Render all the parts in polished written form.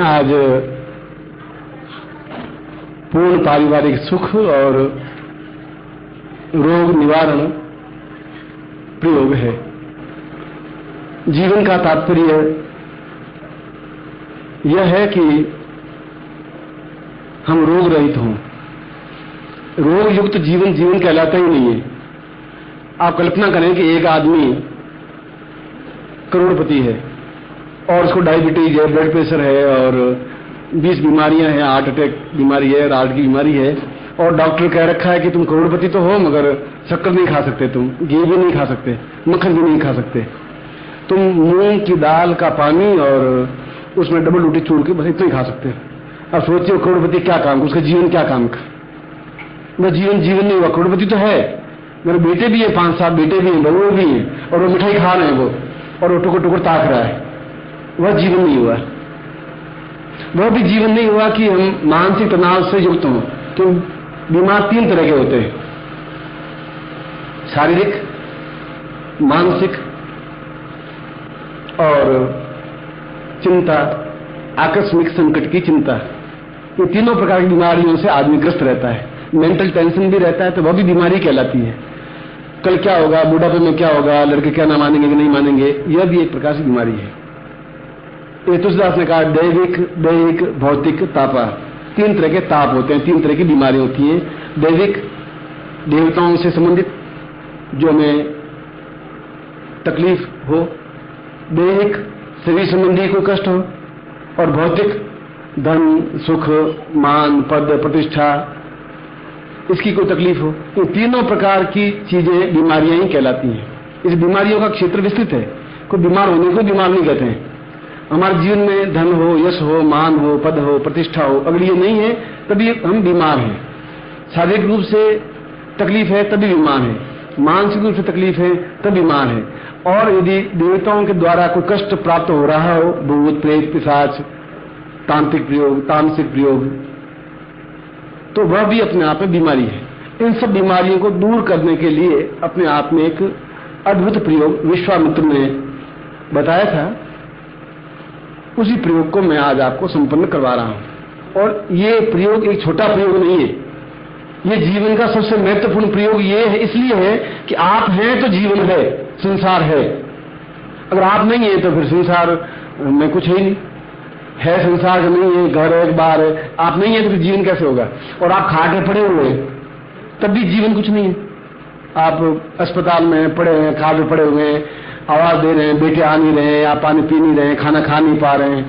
आज पूर्ण पारिवारिक सुख और रोग निवारण प्रयोग है। जीवन का तात्पर्य यह है कि हम रोग रहित हों। रोग युक्त जीवन जीवन कहलाता ही नहीं है। आप कल्पना करें कि एक आदमी करोड़पति है और उसको डायबिटीज है, ब्लड प्रेशर है और 20 बीमारियां हैं, हार्ट अटैक बीमारी है, हार्ट की बीमारी है, और डॉक्टर कह रखा है कि तुम करोड़पति तो हो मगर शक्कर नहीं खा सकते, तुम घी भी नहीं खा सकते, मक्खन भी नहीं खा सकते, तुम मूंग की दाल का पानी और उसमें डबल रोटी चूर के बस इतना ही खा सकते। अब सोचिए करोड़पति क्या काम, उसका जीवन क्या काम का? वह जीवन नहीं हुआ। करोड़पति तो है, मेरे बेटे भी है, 5-7 बेटे भी हैं, बहू भी हैं, और वो मिठाई खा रहे हैं वो, और वो टुकड़ टुकड़ ताक रहा है। वह जीवन नहीं हुआ। वह भी जीवन नहीं हुआ कि हम मानसिक तनाव से युक्त हों। तो बीमार 3 तरह के होते हैं, शारीरिक, मानसिक और चिंता, आकस्मिक संकट की चिंता। ये तीनों प्रकार की बीमारियों से आदमी ग्रस्त रहता है। मेंटल टेंशन भी रहता है तो वह भी बीमारी कहलाती है। कल क्या होगा, बुढ़ापे में क्या होगा, लड़के क्या ना मानेंगे कि नहीं मानेंगे, यह भी एक प्रकार की बीमारी है। ये तुलसीदास ने कहा दैविक भौतिक तापा। 3 तरह के ताप होते हैं, 3 तरह की बीमारी होती है। दैविक, देवताओं से संबंधित जो हमें तकलीफ हो, दैहिक, शरीर संबंधी कोई कष्ट हो, और भौतिक, धन सुख मान पद प्रतिष्ठा, इसकी कोई तकलीफ हो। तो तीनों प्रकार की चीजें बीमारियां ही कहलाती हैं। इस बीमारियों का क्षेत्र विस्तृत है। कोई बीमार होने को बीमार नहीं कहते हैं। हमारे जीवन में धन हो, यश हो, मान हो, पद हो, प्रतिष्ठा हो, अगर ये नहीं है तभी हम बीमार हैं। शारीरिक रूप से तकलीफ है तभी बीमार है, मानसिक रूप से तकलीफ है तब बीमार है। और यदि देवताओं के द्वारा कोई कष्ट प्राप्त हो रहा हो, भूत प्रेत पिशाच, तांत्रिक प्रयोग, तामसिक प्रयोग, तो वह भी अपने आप में बीमारी है। इन सब बीमारियों को दूर करने के लिए अपने आप में एक अद्भुत प्रयोग विश्वामित्र ने बताया था। उसी प्रयोग को मैं आज आपको संपन्न करवा रहा हूं। और ये प्रयोग एक छोटा प्रयोग नहीं है, ये जीवन का सबसे महत्वपूर्ण प्रयोग ये है, इसलिए है कि आप हैं तो जीवन है, संसार है। अगर आप नहीं है तो फिर संसार में कुछ है ही नहीं। है संसार का नहीं है, घर है, बार है, आप नहीं है तो फिर जीवन कैसे होगा? और आप खाट में पड़े हुए हैं तब भी जीवन कुछ नहीं है। आप अस्पताल में पड़े हैं, खाट में पड़े हुए हैं, आवाज दे रहे हैं, बेटे आ नहीं रहे हैं, आप पानी पी नहीं रहे हैं, खाना खा नहीं पा रहे हैं,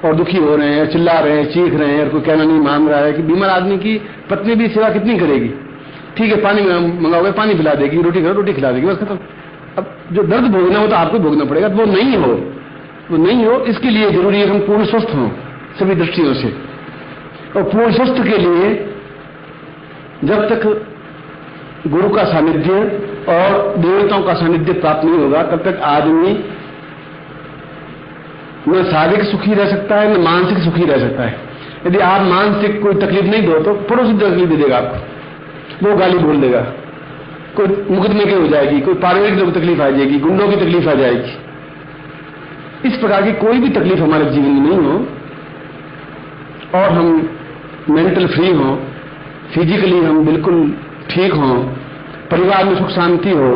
और दुखी हो रहे हैं, चिल्ला रहे हैं, चीख रहे हैं, और कोई कहना नहीं मान रहा है। कि बीमार आदमी की पत्नी भी सेवा कितनी करेगी? ठीक है, पानी मंगाओगे, पानी पिला देगी, रोटी करो, रोटी खिला देगी, बस खत्म। अब जो दर्द भोगना हो तो आपको भोगना पड़ेगा। तो वो नहीं हो, इसके लिए जरूरी है हम पूर्ण स्वस्थ हों सभी दृष्टियों से। और पूर्ण स्वस्थ के लिए जब तक गुरु का सानिध्य और देवताओं का सानिध्य प्राप्त नहीं होगा तब तक आदमी न शारीरिक सुखी रह सकता है न मानसिक सुखी रह सकता है। यदि आप मानसिक कोई तकलीफ नहीं दो तो पड़ोसी तकलीफ दे देगा आपको, वो गाली बोल देगा, कोई मुकदमे की हो जाएगी, कोई पारिवारिक तकलीफ आ जाएगी, गुंडों की तकलीफ आ जाएगी। इस प्रकार की कोई भी तकलीफ हमारे जीवन में नहीं हो और हम मेंटल फ्री हों, फिजिकली हम बिल्कुल ठीक हों, परिवार में सुख शांति हो,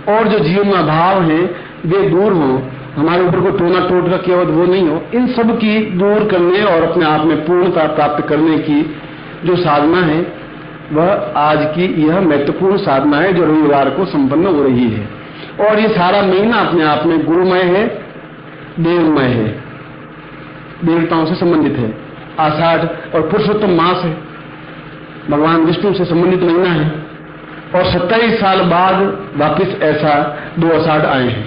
और जो जीवन में अभाव हैं वे दूर हों, हमारे ऊपर कोई टोना टोट रखे हो तो वो नहीं हो। इन सब की दूर करने और अपने आप में पूर्णता प्राप्त करने की जो साधना है वह आज की यह महत्वपूर्ण साधना है जो रविवार को संपन्न हो रही है। और ये सारा महीना अपने आप में गुरुमय है, देवमय है, देवताओं से संबंधित है। आषाढ़ और पुरुषोत्तम मास है, भगवान विष्णु से संबंधित महीना है। और 27 साल बाद वापिस ऐसा 2 आषाढ़ आए हैं।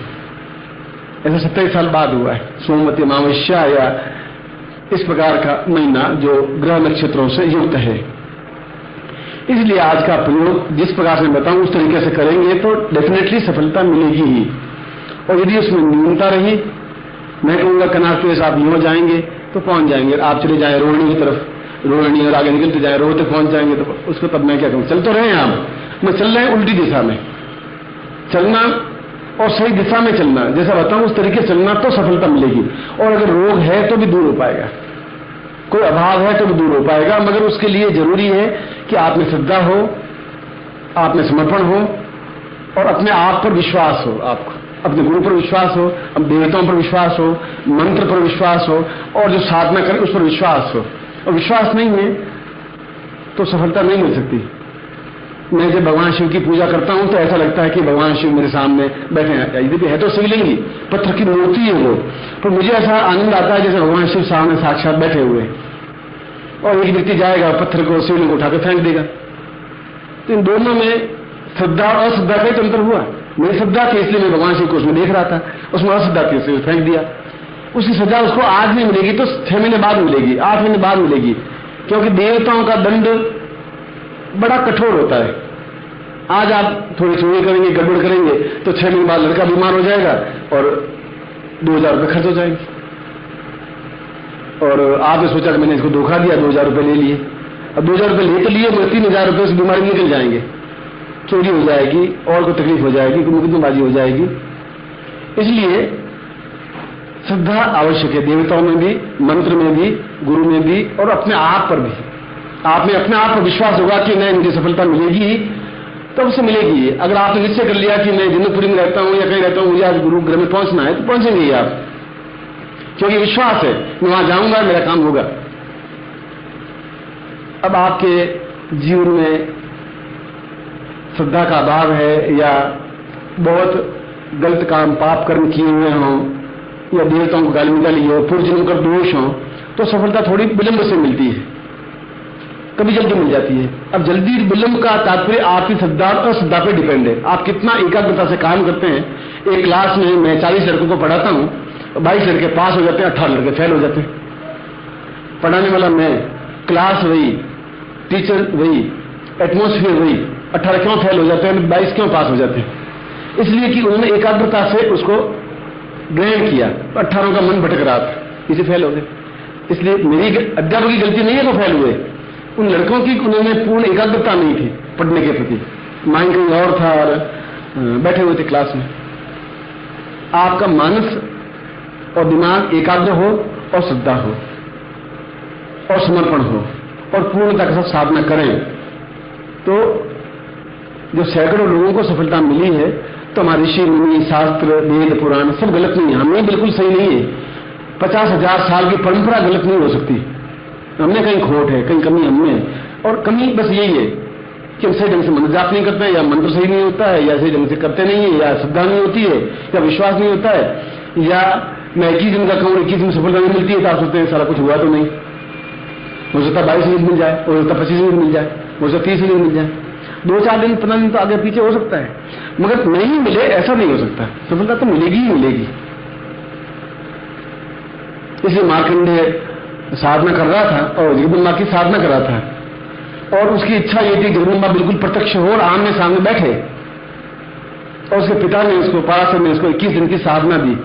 ऐसा 27 साल बाद हुआ है, सोमवती अमावस्या या इस प्रकार का महीना जो ग्रह नक्षत्रों से युक्त है। इसलिए आज का प्रयोग जिस प्रकार से बताऊं उस तरीके से करेंगे तो डेफिनेटली सफलता मिलेगी ही। और यदि उसमें न्यूनता रही, मैं कहूंगा कनार आप यूं जाएंगे तो पहुंच जाएंगे, आप चले जाए रोहिणी की तरफ, रोहिणी और आगे निकलते जाए रोह तक पहुंच जाएंगे, तो उसको तब मैं क्या कहूँ? चल तो रहे हैं आप, मैं चल रहे हैं उल्टी दिशा में। चलना और सही दिशा में चलना, जैसा बताऊं उस तरीके से चलना तो सफलता मिलेगी। और अगर रोग है तो भी दूर हो पाएगा, कोई अभाव है तो भी दूर हो पाएगा, मगर उसके लिए जरूरी है कि आप में श्रद्धा हो, आप में समर्पण हो और अपने आप पर विश्वास हो, आपको अपने गुरु पर विश्वास हो, अपने देवताओं पर विश्वास हो, मंत्र पर विश्वास हो और जो साधना करें उस पर विश्वास हो। और विश्वास नहीं है तो सफलता नहीं मिल सकती। मैं जब भगवान शिव की पूजा करता हूं तो ऐसा लगता है कि भगवान शिव मेरे सामने बैठे हैं। यदि भी है तो शिवलिंग ही, पत्थर की मूर्ति है वो, पर मुझे ऐसा आनंद आता है जैसे भगवान शिव सामने साक्षात बैठे हुए हैं। और एक व्यक्ति जाएगा पत्थर को, शिवलिंग को उठाकर फेंक देगा। तो इन दोनों में श्रद्धा और अश्रद्धा का ही तो अंतर हुआ। मेरी श्रद्धा थी इसलिए मैं भगवान शिव को उसमें देख रहा था, उसमें अश्रद्धा थी इसलिए फेंक दिया। उसकी सजा उसको आज नहीं मिलेगी तो 6 महीने बाद मिलेगी, 8 महीने बाद मिलेगी, क्योंकि देवताओं का दंड बड़ा कठोर होता है। आज आप थोड़ी चोरी करेंगे, गड़बड़ करेंगे तो 6 महीने बाद लड़का बीमार हो जाएगा और 2000 रुपये खर्च हो जाएंगे। और आपने सोचा कि मैंने इसको धोखा दिया, 2000 रुपये ले लिए। अब 2000 रुपये ले तो लिए, मगर 3000 रुपये से बीमारी निकल जाएंगे, चोरी हो जाएगी और कोई तकलीफ हो जाएगी, कोई मुकदमेबाजी हो जाएगी। इसलिए श्रद्धा आवश्यक है, देवताओं में भी, मंत्र में भी, गुरु में भी और अपने आप पर भी। आप में अपने आप पर विश्वास होगा कि नहीं मुझे सफलता मिलेगी, तब से मिलेगी। अगर आपने निश्चय कर लिया कि मैं जनकपुरी में रहता हूं या कहीं रहता हूं, मुझे आज गुरु ग्रह में पहुंचना है, तो पहुंचेंगे ही आप, क्योंकि विश्वास है मैं वहां जाऊंगा, मेरा काम होगा। अब आपके जीवन में श्रद्धा का अभाव है या बहुत गलत काम, पाप कर्म किए हुए हों या देवताओं को गाली निकाली हो, पूर्व जन्म का दोष हो, तो सफलता थोड़ी विलंब से मिलती है, कभी जल्दी मिल जाती है। अब जल्दी विलंब का तात्पर्य आपकी श्रद्धा और अश्रद्धा पे डिपेंड है, आप कितना एकाग्रता से काम करते हैं। एक क्लास में मैं 40 लड़कों को पढ़ाता हूं, 22 लड़के पास हो जाते हैं, 18 लड़के फेल हो जाते हैं। पढ़ाने वाला मैं, क्लास वही, टीचर वही, एटमोस्फियर वही, 18 क्यों फेल हो जाते हैं, 22 क्यों पास हो जाते हैं? इसलिए कि उन्होंने एकाग्रता से उसको ग्रहण किया, 18 का मन भटक रहा था, इसे फेल हो गए। इसलिए मेरी अध्यापक की गलती नहीं है तो फेल हुए, उन लड़कों की उन्होंने पूर्ण एकाग्रता नहीं थी पढ़ने के प्रति, माइंड कहीं और था और बैठे हुए थे क्लास में। आपका मानस और दिमाग एकाग्र हो और श्रद्धा हो और समर्पण हो और पूर्णता के साथ साधना करें, तो जो सैकड़ों लोगों को सफलता मिली है, तो हमारे ऋषि मुनि, शास्त्र, वेद, पुराण सब गलत नहीं है, हमें बिल्कुल सही नहीं है। 50,000 साल की परंपरा गलत नहीं हो सकती, हमने कहीं खोट है, कहीं कमी हमने है। और कमी बस यही है कि हम सही ढंग से मंत्र जाप नहीं करते हैं, या मंत्र सही नहीं होता है, या सही ढंग से करते नहीं है, या श्रद्धा नहीं होती है, या विश्वास नहीं होता है, या मैं 21 दिन का कहूँ 21 दिन सफलता नहीं मिलती है तो आप सोचते हैं सारा कुछ हुआ तो नहीं, हो सकता 22 दिन मिल जाए, हो सकता 25 दिन मिल जाए, हो सकता 30 दिन मिल जाए, 2-4 दिन 15 दिन तो आगे पीछे हो सकता है, मगर नहीं मिले ऐसा नहीं हो सकता। सफलता तो मिलेगी ही मिलेगी। इसलिए मार्कंडेय साधना कर रहा था और जगदम्बा की साधना कर रहा था, और उसकी इच्छा ये थी जगदम्बा बिल्कुल प्रत्यक्ष हो और आमने सामने बैठे। और उसके पिता ने उसको, पराशर ने उसको 21 दिन की साधना दी,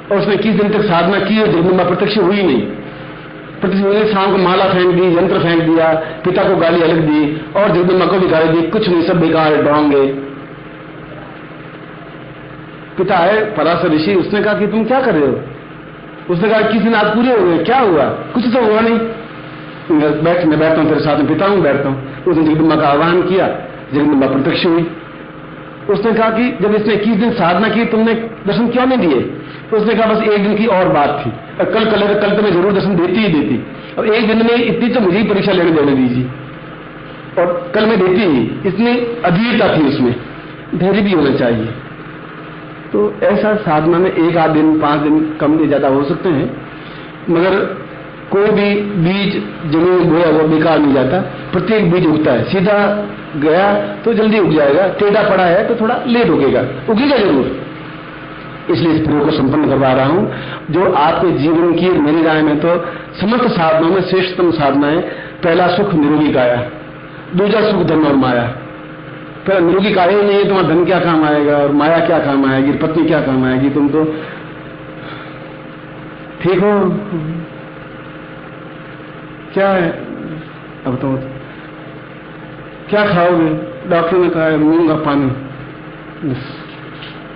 और उसने 21 दिन तक साधना की और जगदम्बा प्रत्यक्ष हुई नहीं। प्रत्यक्ष हुई, शाम को माला फेंक दी, यंत्र फेंक दिया, पिता को गाली अलग दी और जगदम्बा को भी गाली दी, कुछ नहीं, सब बेकार ढोंगे। पिता है पराशर ऋषि, उसने कहा कि तुम क्या कर रहे हो? उसने कहा 21 दिन आज पूरे हो गए, क्या हुआ? कुछ तो हुआ नहीं, मैं बैठता हूं तेरे साथ में, पिता हूं, बैठता हूं। उसने जगदम्बा का आह्वान किया, जगदम्बा प्रत्यक्ष हुई। उसने कहा कि जब इसने 21 दिन साधना की तुमने दर्शन क्यों नहीं दिए? तो उसने कहा बस एक दिन की और बात थी, कल तो मैं जरूर दर्शन देती ही देती, और एक दिन में इतनी तो मुझे ही परीक्षा लेने देने दीजिए, और कल मैं देती ही। इतनी अधीरता थी उसमें, धैर्य भी होना चाहिए। तो ऐसा साधना में 1-8 दिन, 5 दिन कम या ज्यादा हो सकते हैं, मगर कोई भी बीज जमीन में बोया हुआ बेकार नहीं जाता, प्रत्येक बीज उगता है। सीधा गया तो जल्दी उग जाएगा, टेढ़ा पड़ा है तो थोड़ा लेट उगेगा जरूर। इसलिए इस प्रयोग को संपन्न करवा रहा हूं, जो आपके जीवन की मेरी राय में तो समस्त साधनों में श्रेष्ठतम साधना है। पहला सुख निरोगी काया, दूसरा सुख धन और माया। पहला निरोगी काया ही नहीं है, तुम्हारा धन क्या काम आएगा और माया क्या काम आएगी, पत्नी क्या काम आएगी, तुम तो ठीक हो, क्या है अब तो क्या खाओगे? डॉक्टर ने कहा है मूंग का पानी,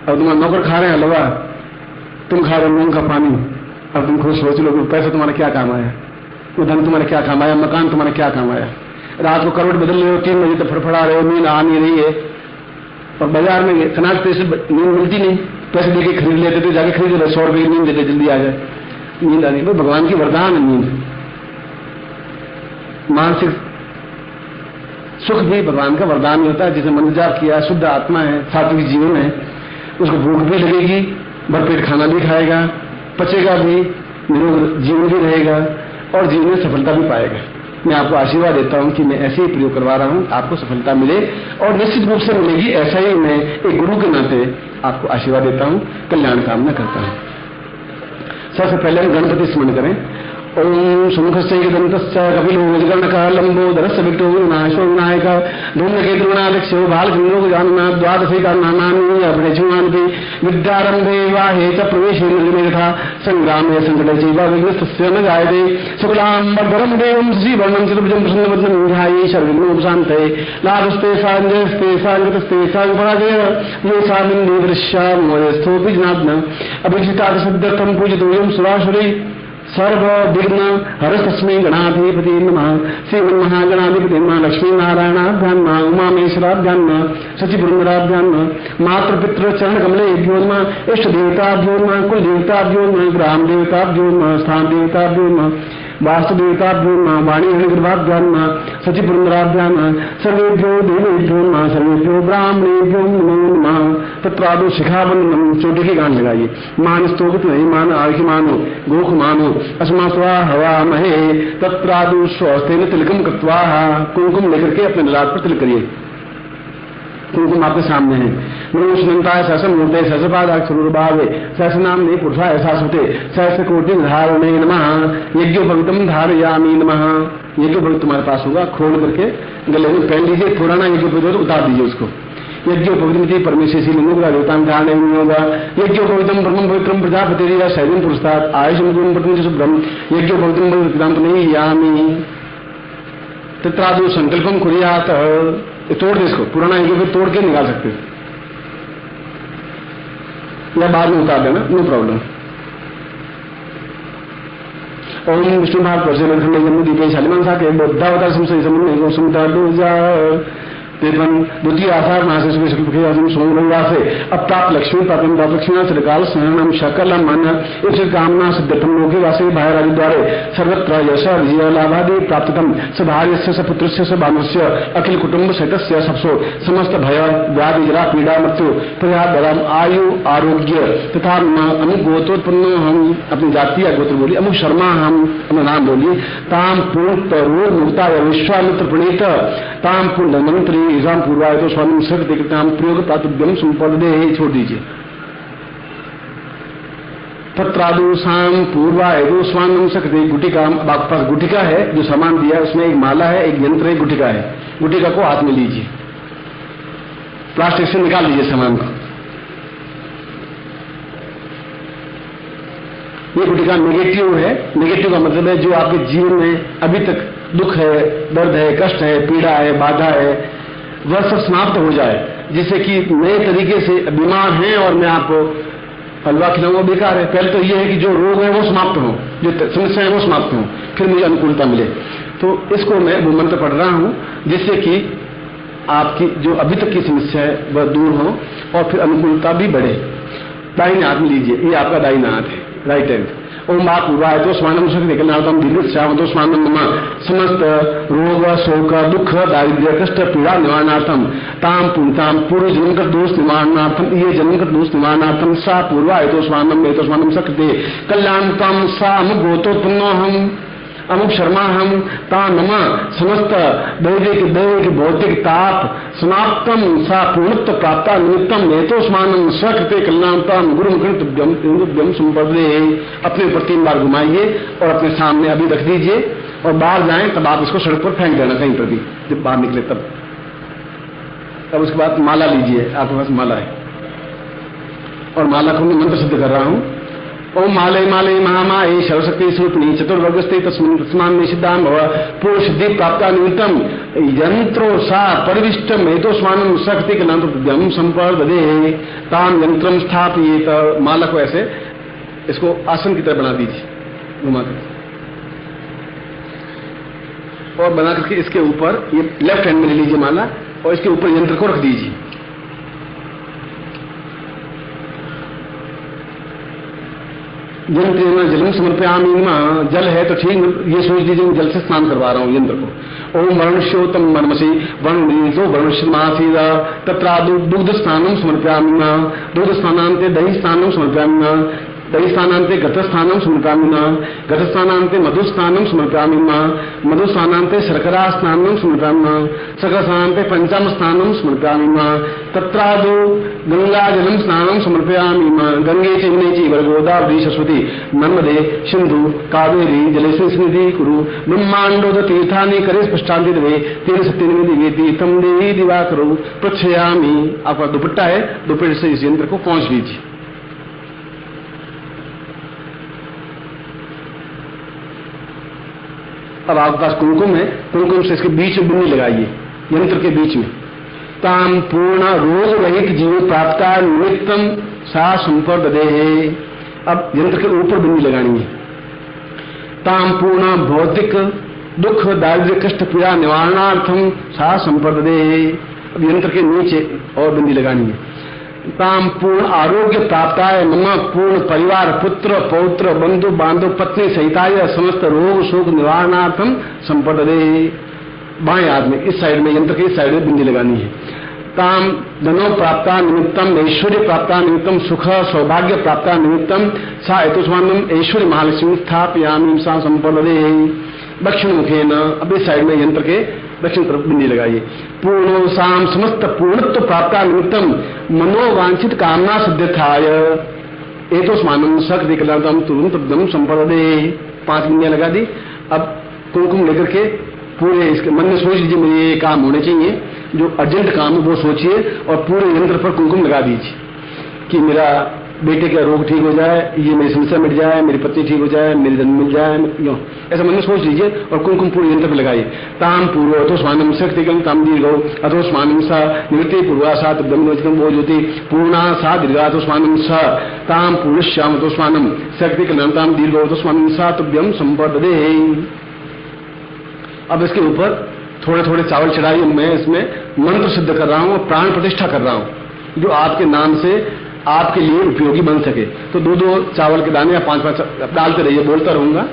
अब तुम्हारे नौकर खा रहे हैं हलवा, तुम खा रहे हो मूंग का पानी। अब तुम खुद सोच लो पैसा तुम्हारा क्या काम आया, वो धन तुम्हारा क्या काम आया, मकान तुम्हारा क्या काम आया। रात को करवट बदल रहे हो, 3 बजे तक फड़फड़ा रहे हो, नींद आ नहीं रही है, और बाजार में खनाज पैसे नींद मिलती नहीं, पैसे देके खरीद लेते थे, जाके खरीद रहे 100 रुपये की नींद देते जल्दी आ जाए, नींद आ नहीं। भाई भगवान की वरदान है नींद। मानसिक सुख भी भगवान का वरदान ही होता है। जिसे मन जाप किया, शुद्ध आत्मा है, सात्विक जीवन है, उसको भूख भी लगेगी, भरपेट खाना भी खाएगा, पचेगा भी, निरोग जीवन भी रहेगा और जीवन में सफलता भी पाएगा। मैं आपको आशीर्वाद देता हूं कि मैं ऐसे ही प्रयोग करवा रहा हूं, आपको सफलता मिले और निश्चित रूप से मिलेगी। ऐसा ही मैं एक गुरु के नाते आपको आशीर्वाद देता हूं, कल्याण कामना करता हूं। सबसे पहले हम गणपति स्मरण करें। ओम शंखस्यैकदन्तस्य कपिलो वज्रकर्णकः लंबोदरस्य विक्टो विनाशो विनायकः धूम्रकेतुर्नादिक्षो बालचन्द्रो गजाननः द्वादशैकानामानि अभिषेचमानति विद्यारम्भे वाहे च प्रवेशे निर्मेधा संग्रामे संकटे चैव विघ्नस्तस्य न जायते शुक्लाम्बरधरं देवं शशिवर्णं चतुर्भुजं प्रसन्नवदनं ध्यायेत् सर्वविघ्नोपशान्तये लाभस्ते साञ्जयस्ते साङ्गतस्ते साङ्गपराजय ये सामिन्दे दृश्यामोयस्थोऽपि जनार्दन अभिजितादशब्दर्थं पूजितोऽयं सुरासुरे सर्व विघ्न हर तस्मै गणाधिपति नमः। श्रीमन्महागणाधिपति नमः। लक्ष्मी नारायणाभ्यां नमः। उमामेश्वराभ्यां नमः। शचिपुरन्दराभ्यां नमः। मातृपितृ चरण कमलेभ्यो नमः। इष्ट देवताभ्यो नमः। कुल देवताभ्यो नमः। ग्राम देवताभ्यो नमः। स्थान देवताभ्यो नमः। वास्तुदेवताभ्यो नमः। वाणीगृभाभ्यां नमः। शचिपुरन्दराभ्यां नमः। सर्वेभ्यो देवेभ्यो नमः। सर्वेभ्यो ब्राह्मणेभ्यो नमो नमः। तत्रादो शिखाबंधनम, चोटी की गांठ लगाइए। मान स्तोभित नहीं मान आर्घ्य मानो गोख मानो अस्मा स्वा हवा महे तत्रादु स्वस्तेन तिलकम कृत्वा, कुमकुम लेकर के अपने लाल पर तिलक करिए। कुमकुम आपके सामने है। मनोष्णंताय सहस्र मूर्ते सहस्रपादाक्षरुर्भावे सहस्रनाम ने पुरुषाय शाश्वते सहस्र कोटि धारणे नमः। यज्ञोपवीतम धारयामि नमः। यज्ञोपवीत तुम्हारे पास होगा, खोल करके गले में पहन लीजिए। पुराना यज्ञोपवीत तो उतार दीजिए उसको। यज्ञोपवीतमिति परमेश्वरी लिंगोग्रा देवतां धारणे होगा। यज्ञोपवीतम ब्रह्म पवित्रम प्रजापतिरिया शैलम पुरस्तात् आयुषम पत्नी शुभ्रम यज्ञोपवीतम बलिदानयामि। तत्रादु संकल्पम कुर्यात्, तोड़ दे इसको। पुराना यज्ञोपवीत तोड़ के निकाल सकते या बाद में उतार देना, नो प्रॉब्लम। ओम विष्णु भाग प्रचलन खंडे जन्म दीपे शालिमान साके बुद्धावतार संशय समन्वय गौसमता दूजा 53 द्वितीय आषाढ़ मास से शुक्ल सोमरंगा से अब प्राप्त लक्ष्मी प्राप्त दक्षिणा श्रीकाल स्नानम शकल मन इस कामना सिद्धतम लोके वासे भाई राज द्वारे सर्वत्र यश विजय लाभादि प्राप्तम सभार्य सपुत्र से बानुष्य अखिल कुटुंब सहित सबसो समस्त भय व्याधि जरा पीड़ा मृत्यु प्रयाद आयु आरोग्य तथा अमुक गोत्रोत्पन्न, हम अपनी जाति या गोत्र बोलिए। अमुक शर्मा, हम अपना नाम बोलिए। ताम पूर्ण रोग मुक्ता विश्वामित्र प्रणीत ताम पूर्ण मंत्री एग्जाम पूर्वाय तो स्वामी शक्ति काम प्रयोग प्रातुभ्यम संपदे, छोड़ दीजिए। तत्रादुषाम पूर्वाय तो स्वामी शक्ति गुटिका, आपके पास गुटिका है, जो सामान दिया है उसमें एक माला है, एक यंत्र है, गुटिका है। गुटिका को हाथ में लीजिए, प्लास्टिक से निकाल लीजिए सामान को। ये गुटिका नेगेटिव है। नेगेटिव का मतलब है जो आपके जीवन में अभी तक दुख है, दर्द है, कष्ट है, पीड़ा है, बाधा है, वह सब समाप्त हो जाए, जिससे कि नए तरीके से बीमार हैं और मैं आपको हलवा खिलाऊंगा, बेकार है। पहले तो यह है कि जो रोग है वो समाप्त हो, जो समस्या है वो समाप्त हो, फिर मुझे अनुकूलता मिले। तो इसको मैं वो मंत्र पढ़ रहा हूं जिससे कि आपकी जो अभी तक की समस्या है वह दूर हो और फिर अनुकूलता भी बढ़े। दाहिने हाथ में लीजिए, ये आपका दाहिना हाथ है, राइट हैंड। ओम आप पूर्वाय तो स्वानम शक्ति निकलनाथम दीर्घ तो स्वानम नमः समस्त रोग शोक दुख दारिद्र्य कष्ट पीड़ा निवारणार्थम ताम पुण्यताम पूर्व जन्मगत दोष निवारणार्थम ये जन्मगत दोष निवारणार्थम सा पूर्वाय तो स्वानम शक्ति कल्याणतम सा अमुक गोत्रोत्पन्नो हम अमुक शर्मा हम ता नमः समस्त दैविक भौतिक ताप समाप्तम सा पूर्णत्व प्राप्त निमित्तम नेतोस्मानम स्वकृते कल्याणतम गुरु मुखिम संपदे। अपने ऊपर 3 बार घुमाइए और अपने सामने अभी रख दीजिए और बाहर जाएं तब आप इसको सड़क पर फेंक देना कहीं पर भी, जब बाहर निकले तब उसके बाद माला लीजिए, आपके पास माला है और माला को मैं मंत्र सिद्ध कर रहा हूं। ओम माले माले महामाये सर्वशक्ति स्वरूपिणी चतुर्वर्गस्ते तस्मान निषिद्धाम भव पूर्ण सिद्धि प्राप्त निमित्तम यंत्रो सा परिविष्टम हेतुष्मानम शक्ति के नाम तो संपर्दे ताम यंत्रम स्थापित। माला को ऐसे इसको आसन की तरह बना दीजिए घुमा कर, और बना करके इसके ऊपर ये लेफ्ट हैंड में ले लीजिए माला और इसके ऊपर यंत्र को रख दीजिए। यंत्र जलम समर्पयामि, जल है तो ठीक, ये सोच दीजिए जल से स्नान करवा रहा हूं यंत्र को। ओम वर्णश्योतम वर्णमसी वर्णो वर्णश्यमासीद तत्रा दुग्ध स्नानम समर्पयामि, दुग्ध स्नानांते दही स्नानम समर्पयामि, दही स्नानांते घटस्थानम समर्पयामि, घटस्थानांते मधुस्नानम समर्पयामि, मधुस्नानांते शर्करा स्नानम समर्पयामि, शर्करा स्नानांते पंचाम स्नानम समर्पयामि, तत्रादो गंगाजलम स्नानम समर्पयामि, गंगे चैवने चैव गोदावरी सरस्वती नर्मदे सिंधु कावेरी जलेस्मिन् सन्निधि कुरु ब्रह्मांडोद तीर्थानि करे स्पष्टांति देवे तेन सत्यनिधि दिवे तीर्थम देवी दिवाकरो प्रक्षयामि। आपका दुपट्टा है, दुपट्टे से इस यंत्र को पहुंच लीजिए। अब आपके पास कुमकुम है, कुमकुम से इसके बीच में बिंदी लगाइए, यंत्र के बीच में। ताम पूर्ण रोग रहित जीव प्राप्ता निमित्तम सा संपर्दे। अब यंत्र के ऊपर बिंदी लगानी है। ताम पूर्ण भौतिक दुख दारिद्र्य कष्ट पीड़ा निवारणार्थम सा संपर्दे। अब यंत्र के नीचे और बिंदी लगानी है। ताम पूर्ण आरोग्य प्राप्ताय मम पूर्ण परिवार पुत्र पौत्र बंधु बांधव पत्नी सहिताय समस्त रोग शोक निवारणार्थम संपर्दे। बाएं हाथ में इस साइड में, यंत्र के इस साइड में बिंदी लगानी है। ताम धनो प्राप्ता निमित्तम ऐश्वर्य प्राप्ता निमित्तम सुख सौभाग्य प्राप्ता निमित्तम सा हेतुष्मानम ऐश्वर्य महालक्ष्मी स्थापयामि सा संपर्दे। दक्षिण मुखेन, अब इस साइड में यंत्र के दक्षिण तरफ बिंदी लगाइए। पूर्णो साम समस्त पूर्णत्व प्राप्ता निमित्तम मनोवांछित कामना सिद्ध्यर्थाय एतोस्मानम शक्ति कलातम तुरंत दम संपर्दे। 5 बिंदियां लगा दी। अब कुमकुम लेकर के पूरे इसके मन में सोच लीजिए मुझे ये काम होने चाहिए, जो अर्जेंट काम है वो सोचिए और पूरे यंत्र पर कुमकुम लगा दीजिए कि मेरा बेटे का रोग ठीक हो जाए, ये मेरी समस्या मिट जाए, मेरी पत्नी ठीक हो जाए, मेरी जन्म मिल जाए, ऐसा मन में सोच लीजिए और कुमकुम पूरे यंत्र पर लगाइए। ताम पूर्व अथोस्मानम शक्तिकम ताम दीर्घो अथोस्मानम सा निवृत्ति पूर्वा सा तब्दम वो ज्योति पूर्णा सा दीर्घा अथोस्मानम सा ताम पूर्णश्याम अथोस्मानम शक्तिकम ताम दीर्घो अथोस्मानम सा तब्दम संपर्दे। अब इसके ऊपर थोड़े थोड़े चावल चढ़ाइए। मैं इसमें मंत्र सिद्ध कर रहा हूं और प्राण प्रतिष्ठा कर रहा हूं जो आपके नाम से आपके लिए उपयोगी बन सके। तो 2-2 चावल के दाने या 5-5 डालते रहिए, बोलता रहूंगा।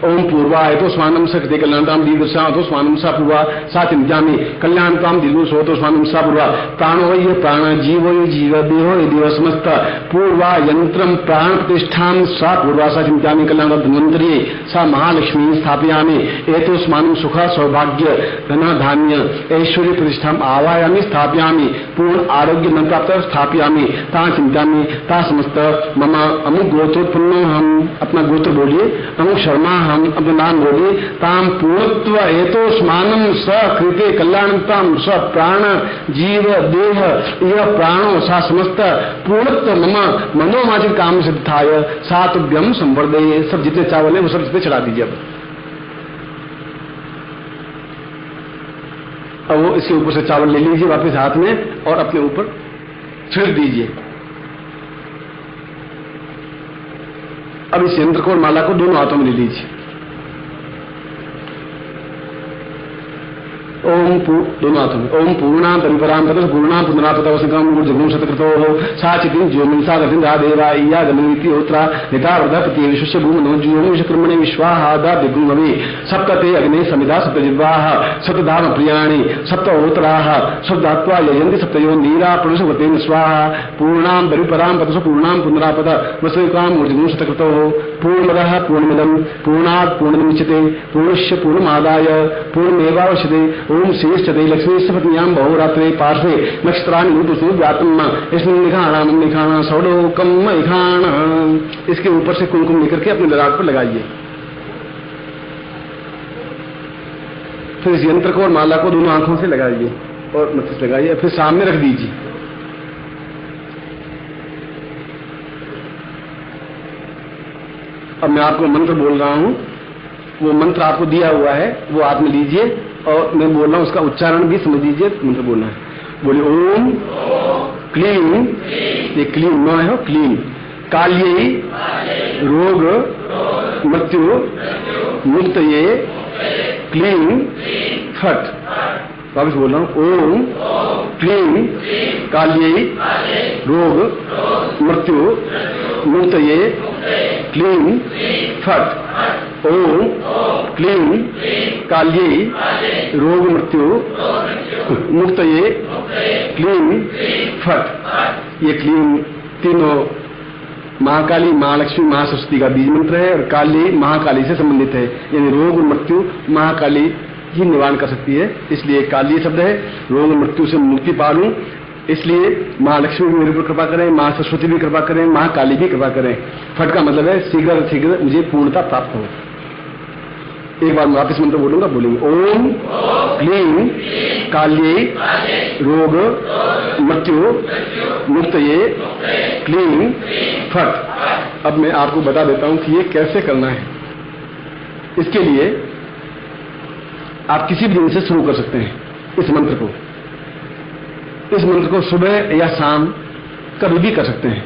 ओम पूर्वा तो स्वानम शक्ति कल्याणताम दीर्घ तो स्वानम सा पूर्वा सा चिंतामी कल्याणताम दीर्घ सो तो स्वानम सा पूर्वा प्राणो ये प्राण जीवो ये जीव देहो ये देव समस्त पूर्वा यंत्रम प्राण प्रतिष्ठा सा पूर्वा सा चिंतामी कल्याण धन्वंतरी सा महालक्ष्मी स्थापयामी एतो स्वानम सुख सौभाग्य धन धान्य ऐश्वर्य प्रतिष्ठा आवायामी स्थापयामी पूर्ण आरोग्य न प्राप्त स्थापयामी ता चिंतामी ता समस्त मम अमुक गोत्रोत्पन्नो। हम अपना गोत्र बोलिए, अमुक शर्मा हम अपना नाम बोलिए। ताम पूर्णत्व हेतु स्मानम सकृते कल्याणताम स प्राण जीव देह यह प्राणो सा समस्त पूर्णत्व मम मनोमाजिक काम सिद्धाय सातुभ्यम संवर्धये। सब जितने चावल है वो सब जितने चढ़ा दीजिए। अब वो इसके ऊपर से चावल ले लीजिए वापस हाथ में और अपने ऊपर छिड़क दीजिए। अब इस यंत्र को और माला को दोनों हाथों में ले लीजिए। ओम दोनों हाथों में ओम पूर्णा परिपराम तथा पूर्णा पुनरापतवसंकम गुरुजगुण शतकृतो साचितिं ज्योमिंसा गतिंदा देवा इया गमनीति होत्रा निता वर्धपति विश्वस्य भूमनो ज्योम विश्वकर्मणे विश्वाहादा दिग्गुमवे सप्तते अग्ने समिधा सप्तजिह्वाः सप्तधाम प्रियाणि सप्तहोत्राः शब्दात्वा यजन्ति सप्तयो नीरा पुरुषवतेन स्वाहा पूर्णां परिपरां तथा पूर्णां पुनरापत वसंकम गुरुजगुण शतकृतो पूर्णमदः पूर्णमिदं पूर्णात् पूर्णमुच्यते पूर्णस्य पूर्णमादाय पूर्णमेवावशिते। ओम शेषते लक्ष्मी सपत्न्यां बहुरात्रे पार्श्वे नक्षत्राणि रूपसु व्यातम इसमें निखाणाम निखाणा सौलोकम निखाणा। इसके ऊपर से कुमकुम लेकर के अपने ललाट पर लगाइए। फिर इस यंत्र को और माला को दोनों आंखों से लगाइए और मस्तिष्क लगाइए, फिर सामने रख दीजिए। अब मैं आपको मंत्र बोल रहा हूं, वो मंत्र आपको दिया हुआ है, वो आप में लीजिए और मैं बोल रहा हूं उसका उच्चारण भी समझ लीजिए। मंत्र बोलना है, बोले ओम क्लीम, ये क्लीम न है, क्लीम काल्ये रोग मृत्यु मुक्तये क्लीम फट। वापिस बोल रहा हूं, ओम क्लीम काल्ये रोग मृत्यु मुक्तये क्लीम फट। ओम क्लीम काल्ये रोग मृत्यु मुक्तये क्लीम फट। ये क्लीम तीनों महाकाली, महालक्ष्मी, महासरस्वती का बीज मंत्र है और काली महाकाली से संबंधित है, यानी रोग मृत्यु महाकाली ही निवारण कर सकती है, इसलिए काली शब्द है। रोग मृत्यु से मुक्ति पालूं, इसलिए महालक्ष्मी भी मेरे पर कृपा करें, महासरस्वती भी कृपा करें, महाकाली भी कृपा करें। फट का मतलब है शीघ्र शीघ्र मुझे पूर्णता प्राप्त हो। एक बार मैं वापिस मंत्र बोलूंगा, बोलेंगे ओम क्लीम काल्ये रोग मृत्यु मुक्तये क्लीम फट। अब मैं आपको बता देता हूं कि ये कैसे करना है। इसके लिए आप किसी भी दिन से शुरू कर सकते हैं इस मंत्र को। इस मंत्र को सुबह या शाम कभी भी कर सकते हैं।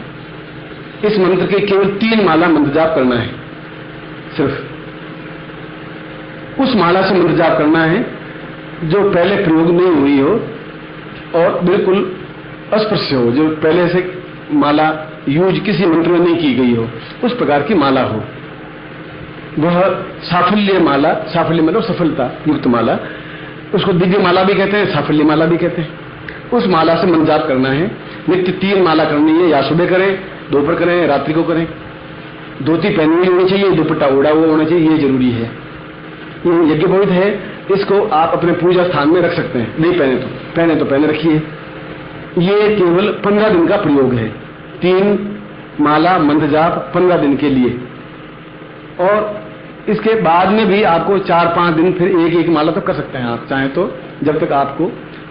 इस मंत्र के केवल 3 माला मंत्र जाप करना है, सिर्फ उस माला से मंत्र जाप करना है जो पहले प्रयोग नहीं हुई हो और बिल्कुल अस्पृश्य हो, जो पहले से माला यूज किसी मंत्र में नहीं की गई हो, उस प्रकार की माला हो। वह साफल्य माला, साफल्य मतलब सफलता युक्त माला, उसको दिव्य माला भी कहते हैं, साफल्य माला भी कहते हैं। उस माला से मंत्र जाप करना है। नित्य 3 माला करनी है, या सुबह करें, दोपहर करें, रात्रि को करें। धोती पहनी हुई होनी चाहिए, दुपट्टा ओढ़ा हुआ होना चाहिए, ये जरूरी है। ये यज्ञोपवीत है, इसको आप अपने पूजा स्थान में रख सकते हैं। नहीं पहने तो पहने रखिए। ये केवल 15 दिन का प्रयोग है। 3 माला मंत्र जाप 15 दिन के लिए, और इसके बाद में भी आपको 4-5 दिन फिर एक माला तो कर सकते हैं आप चाहें तो, जब तक आपको,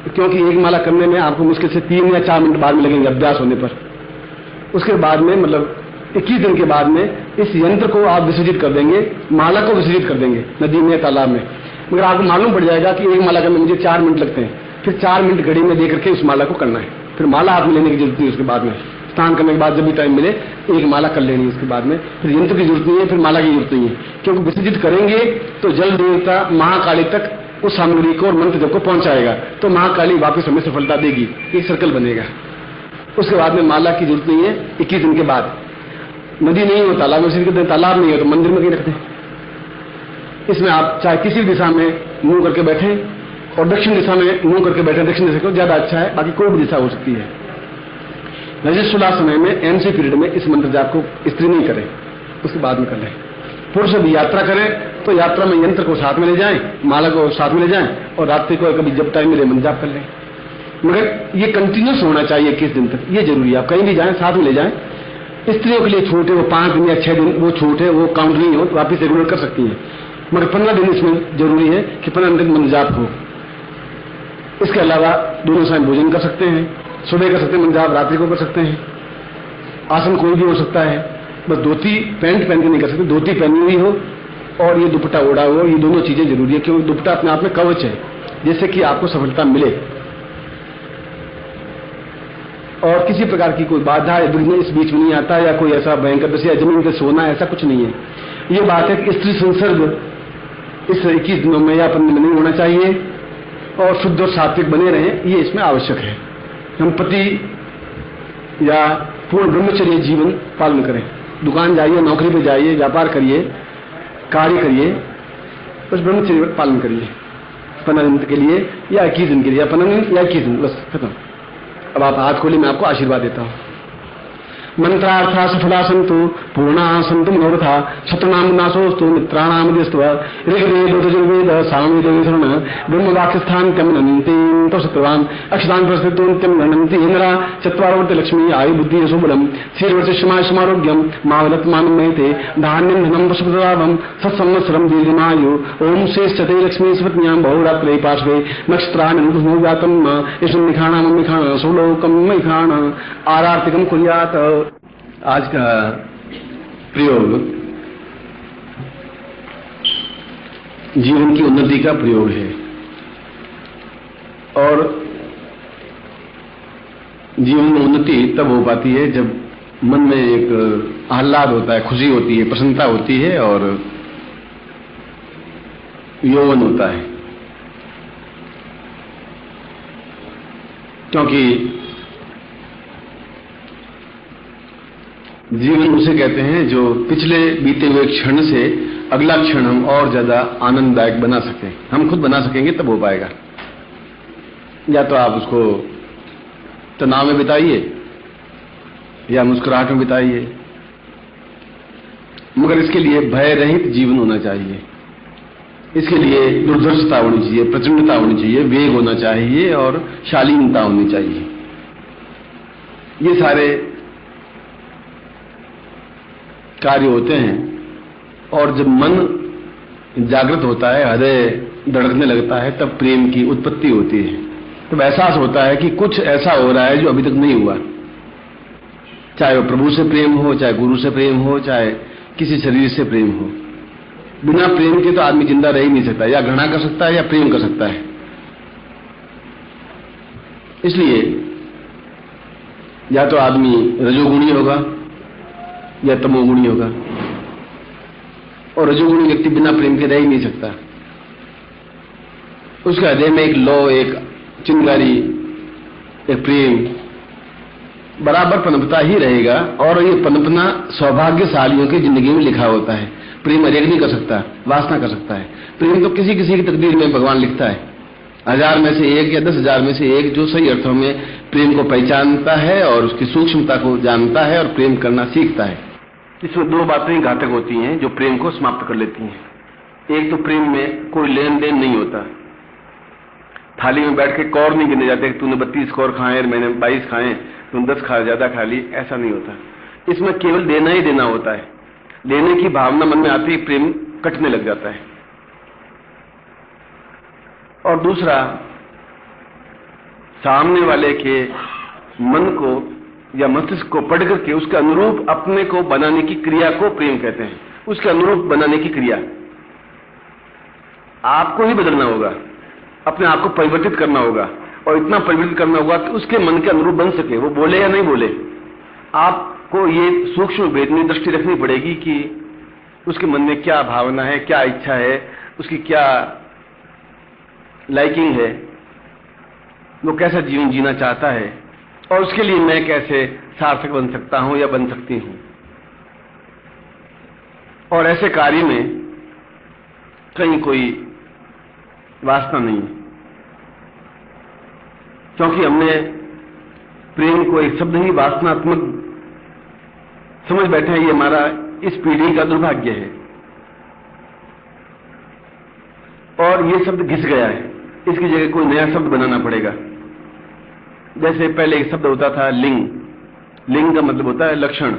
क्योंकि एक माला करने में आपको मुश्किल से 3 या 4 मिनट बाद में लगेंगे अभ्यास होने पर। उसके बाद में मतलब 21 दिन के बाद में इस यंत्र को आप विसर्जित कर देंगे, माला को विसर्जित कर देंगे नदी में, तालाब में। मगर आपको मालूम पड़ जाएगा कि एक माला करने में मुझे 4 मिनट लगते हैं, फिर 4 मिनट घड़ी में देकर के उस माला को करना है। फिर माला हाथ में लेने की जरूरत नहीं, उसके बाद में स्नान करने के बाद जब भी टाइम मिले एक माला कर लेनी है। उसके बाद में फिर यंत्र की जरूरत नहीं है, फिर माला की जरूरत नहीं है, क्योंकि विसर्जित करेंगे तो जल देवता महाकाली तक उस सामग्री को और मंत्र जब को पहुंचाएगा तो महाकाली वापस हमें सफलता देगी, एक सर्कल बनेगा। उसके बाद में माला की जरूरत नहीं है। 21 दिन के बाद नदी नहीं हो, तालाब में, तालाब नहीं हो तो मंदिर में कहीं रखते हैं। इसमें आप चाहे किसी भी दिशा में मुंह करके बैठे, और दक्षिण दिशा में मुंह करके बैठे, दक्षिण दिशा को ज्यादा अच्छा है, बाकी कोई भी दिशा हो सकती है। रजस्वला समय में एमसी पीरियड में इस मंत्र जाप को स्त्री नहीं करें, उसके बाद में कर लें। पुरुष भी यात्रा करें तो यात्रा में यंत्र को साथ में ले जाएं, माला को साथ में ले जाएं, और रात्रि को कभी जब टाइम मिले मंत्र जाप कर लें। मगर ये कंटिन्यूस होना चाहिए 21 दिन तक, ये जरूरी है। आप कहीं भी जाएं साथ में ले जाएं। स्त्रियों के लिए छूट है, वो 5 दिन या 6 दिन वो छूट है, वो काउंट नहीं हो, तो वापिस रेगुलर कर सकती है। मगर 15 दिन इसमें जरूरी है कि 15 दिन मंत्र जाप हो। इसके अलावा दोनों समय भोजन कर सकते हैं, सुबह कर सकते हैं मंत्र जाप, रात्रि को कर सकते हैं। आसन कोई भी हो सकता है, बस धोती पैंट पहन के नहीं कर सकते, धोती पहनी हुई हो और ये दुपट्टा ओढ़ा हुआ, ये दोनों चीजें जरूरी है, क्योंकि दुपट्टा अपने आप में कवच है, जिससे कि आपको सफलता मिले। और किसी प्रकार की कोई बाधा या विघ्न इस बीच में नहीं आता, या कोई ऐसा भयंकर दशा या जमीन पे सोना, ऐसा कुछ नहीं है। ये बात है कि स्त्री संसर्ग इस 21 दिनों में या 15 दिन में नहीं होना चाहिए, और शुद्ध और सात्विक बने रहें, ये इसमें आवश्यक है। हम पति या पूर्ण ब्रह्मचर्य जीवन पालन करें। दुकान जाइए, नौकरी पे जाइए, व्यापार करिए, कार्य करिए, बस ब्रह्मचर्य पालन करिए 15 दिन के लिए या 21 दिन के लिए, या 15 दिन या 21 दिन, बस खत्म। अब आप हाथ खोलिए, मैं आपको आशीर्वाद देता हूं। मंत्रार्था सफला सन्तु पूर्णा सन्तु मनोरथा शत्रुनाम नाशोस्तु मित्राणाम दिस्तव ऋग्वेद सामवेद शरण ब्रह्मवाक्यस्थान्त्यं नन्ति तो शत्रुवान् अक्षतान् प्रस्थितोन्त्यं नन्ति इंद्रा चत्वारवर्ति लक्ष्मी आयु बुद्धि यशोबलम् श्रीर्वशिष्यमायुष्मारोग्यं मावदत्मानं मयते धान्यं धनं पशुपदावं सत्संवत्सरं दीर्घमायु ओम श्रेष्ठते लक्ष्मी स्वपत्न्यां बहुरात्रे पार्श्वे नक्षत्राणि जातं यशं निखाणामं निखाण सोलोकं मैखाण आरार्तिकं कुर्यात्। आज का प्रयोग जीवन की उन्नति का प्रयोग है। और जीवन में उन्नति तब हो पाती है जब मन में एक आह्लाद होता है, खुशी होती है, प्रसन्नता होती है और यौवन होता है। क्योंकि जीवन उसे कहते हैं जो पिछले बीते हुए क्षण से अगला क्षण हम और ज्यादा आनंददायक बना सकें। हम खुद बना सकेंगे तब हो पाएगा। या तो आप उसको तनाव में बिताइए या मुस्कुराहट में बिताइए, मगर इसके लिए भय रहित जीवन होना चाहिए। इसके लिए दुर्धर्षता होनी चाहिए, प्रचंडता होनी चाहिए, वेग होना चाहिए और शालीनता होनी चाहिए। ये सारे कार्य होते हैं। और जब मन जागृत होता है, हृदय धड़कने लगता है, तब प्रेम की उत्पत्ति होती है। तब एहसास होता है कि कुछ ऐसा हो रहा है जो अभी तक नहीं हुआ। चाहे वो प्रभु से प्रेम हो, चाहे गुरु से प्रेम हो, चाहे किसी शरीर से प्रेम हो। बिना प्रेम के तो आदमी जिंदा रह ही नहीं सकता। या घृणा कर सकता है या प्रेम कर सकता है। इसलिए या तो आदमी रजोगुणी होगा या तमोगुणी होगा। और रजोगुणी व्यक्ति बिना प्रेम के रह ही नहीं सकता। उसके हृदय में एक लौ, एक चिंगारी, एक प्रेम बराबर पनपता ही रहेगा। और ये पनपना सौभाग्यशालियों की जिंदगी में लिखा होता है। प्रेम हरेक नहीं कर सकता, वासना कर सकता है। प्रेम तो किसी किसी की तकदीर में भगवान लिखता है। 1000 में से एक या 10,000 में से एक जो सही अर्थों में प्रेम को पहचानता है और उसकी सूक्ष्मता को जानता है और प्रेम करना सीखता है। इसमें दो बातें घातक होती हैं जो प्रेम को समाप्त कर लेती हैं। एक तो प्रेम में कोई लेन देन नहीं होता। थाली में बैठ के कौर नहीं गिने जाते कि तूने 32 कौर खाए और मैंने 22 खाए, तूने 10 ज्यादा खा ली, ऐसा नहीं होता। इसमें केवल देना ही देना होता है। लेने की भावना मन में आती ही प्रेम कटने लग जाता है। और दूसरा, सामने वाले के मन को या मस्तिष्क को पढ़ करके उसके अनुरूप अपने को बनाने की क्रिया को प्रेम कहते हैं। उसके अनुरूप बनाने की क्रिया आपको ही बदलना होगा, अपने आप को परिवर्तित करना होगा। और इतना परिवर्तित करना होगा कि उसके मन के अनुरूप बन सके, वो बोले या नहीं बोले। आपको ये सूक्ष्म वेदनी दृष्टि रखनी पड़ेगी कि उसके मन में क्या भावना है, क्या इच्छा है, उसकी क्या लाइकिंग है, वो कैसा जीवन जीना चाहता है और उसके लिए मैं कैसे सार्थक बन सकता हूं या बन सकती हूं। और ऐसे कार्य में कहीं कोई वासना नहीं है, क्योंकि हमने प्रेम को एक शब्द ही वासनात्मक समझ बैठे हैं। ये हमारा इस पीढ़ी का दुर्भाग्य है। और ये शब्द घिस गया है, इसकी जगह कोई नया शब्द बनाना पड़ेगा। जैसे पहले एक शब्द होता था लिंग। लिंग का मतलब होता है लक्षण।